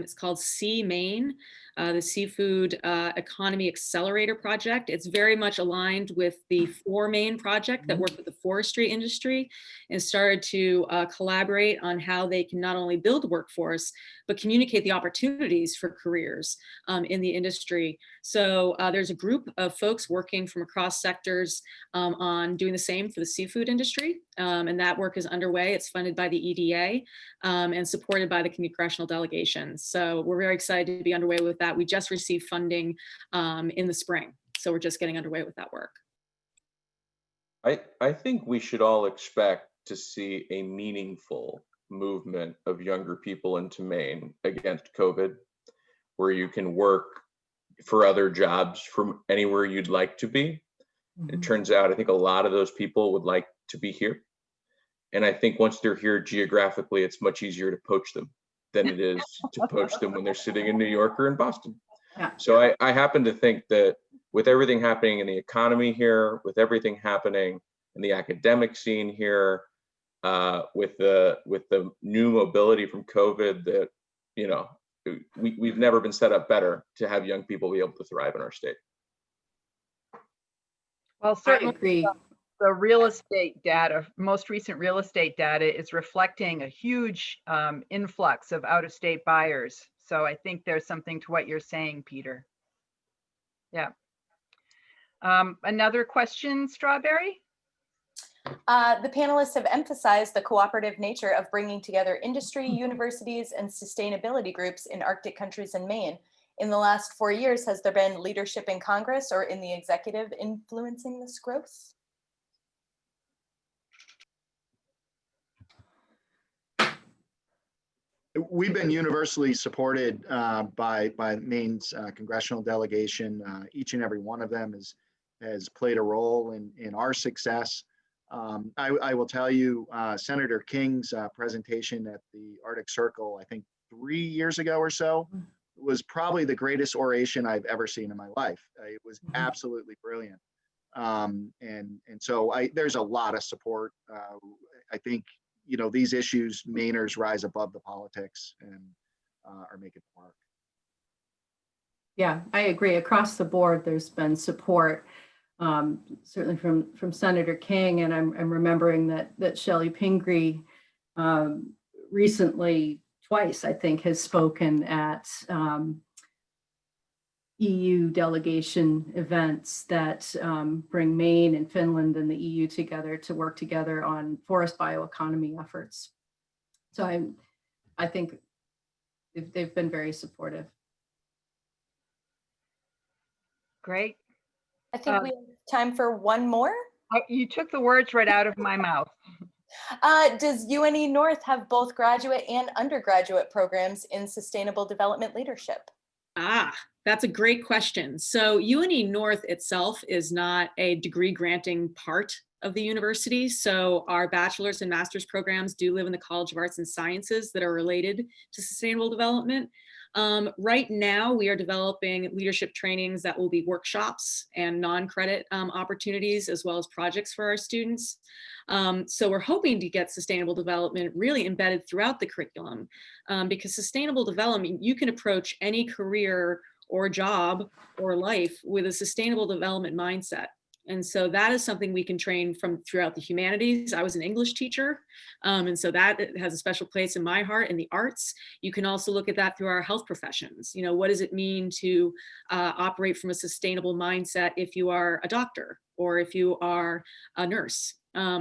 S7: It's called Sea Maine, the Seafood Economy Accelerator Project. It's very much aligned with the For Maine project that worked with the forestry industry and started to collaborate on how they can not only build a workforce, but communicate the opportunities for careers in the industry. So there's a group of folks working from across sectors on doing the same for the seafood industry. And that work is underway. It's funded by the EDA and supported by the congressional delegations. So we're very excited to be underway with that. We just received funding in the spring. So we're just getting underway with that work.
S4: I think we should all expect to see a meaningful movement of younger people into Maine against COVID, where you can work for other jobs from anywhere you'd like to be. It turns out, I think a lot of those people would like to be here. And I think once they're here geographically, it's much easier to poach them than it is to poach them when they're sitting in New York or in Boston.
S5: Yeah.
S4: So I happen to think that with everything happening in the economy here, with everything happening in the academic scene here, with the new mobility from COVID, that, you know, we've never been set up better to have young people be able to thrive in our state.
S3: Well, certainly the real estate data, most recent real estate data, is reflecting a huge influx of out-of-state buyers. So I think there's something to what you're saying, Peter. Yeah. Another question, Strawberry?
S1: The panelists have emphasized the cooperative nature of bringing together industry, universities, and sustainability groups in Arctic countries and Maine. In the last 4 years, has there been leadership in Congress or in the executive influencing this growth?
S6: We've been universally supported by Maine's congressional delegation. Each and every one of them has played a role in our success. I will tell you, Senator King's presentation at the Arctic Circle, I think 3 years ago or so, was probably the greatest oration I've ever seen in my life. It was absolutely brilliant. And so there's a lot of support. I think, you know, these issues, Mainers rise above the politics and are making it work.
S5: Yeah, I agree. Across the board, there's been support, certainly from Senator King, and I'm remembering that Shelley Pingree recently, twice, I think, has spoken at EU delegation events that bring Maine and Finland and the EU together to work together on forest bioeconomy efforts. So I think they've been very supportive.
S3: Great.
S1: I think we have time for one more.
S3: You took the words right out of my mouth.
S1: Does UNE North have both graduate and undergraduate programs in sustainable development leadership?
S7: That's a great question. So UNE North itself is not a degree granting part of the university. So our bachelor's and master's programs do live in the College of Arts and Sciences that are related to sustainable development. Right now, we are developing leadership trainings that will be workshops and non-credit opportunities, as well as projects for our students. So we're hoping to get sustainable development really embedded throughout the curriculum, because sustainable development, you can approach any career or job or life with a sustainable development mindset. And so that is something we can train from throughout the humanities. I was an English teacher, and so that has a special place in my heart. In the arts, you can also look at that through our health professions. You know, what does it mean to operate from a sustainable mindset if you are a doctor or if you are a nurse?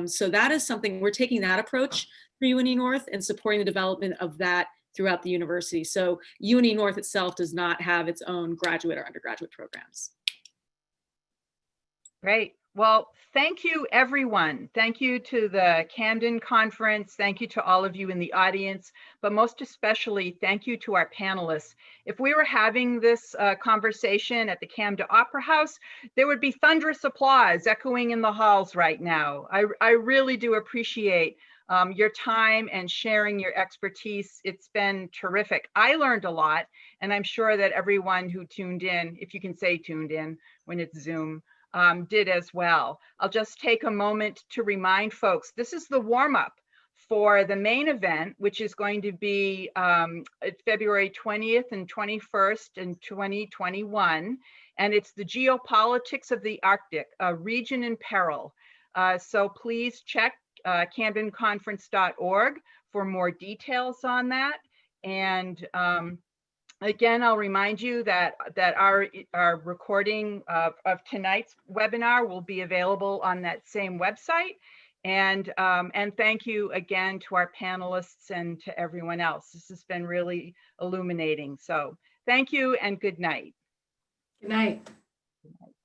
S7: So that is something, we're taking that approach for UNE North and supporting the development of that throughout the university. So UNI North itself does not have its own graduate or undergraduate programs.
S3: Great. Well, thank you, everyone. Thank you to the Camden Conference. Thank you to all of you in the audience, but most especially, thank you to our panelists. If we were having this conversation at the Camden Opera House, there would be thunderous applause echoing in the halls right now. I really do appreciate your time and sharing your expertise. It's been terrific. I learned a lot, and I'm sure that everyone who tuned in, if you can say tuned in when it's Zoom, did as well. I'll just take a moment to remind folks, this is the warm-up for the main event, which is going to be February 20th and 21st in 2021. And it's the Geopolitics of the Arctic, a region in peril. So please check camdenconference.org for more details on that. And again, I'll remind you that our recording of tonight's webinar will be available on that same website. And thank you again to our panelists and to everyone else. This has been really illuminating. So thank you and good night.
S5: Good night.
S3: Good night.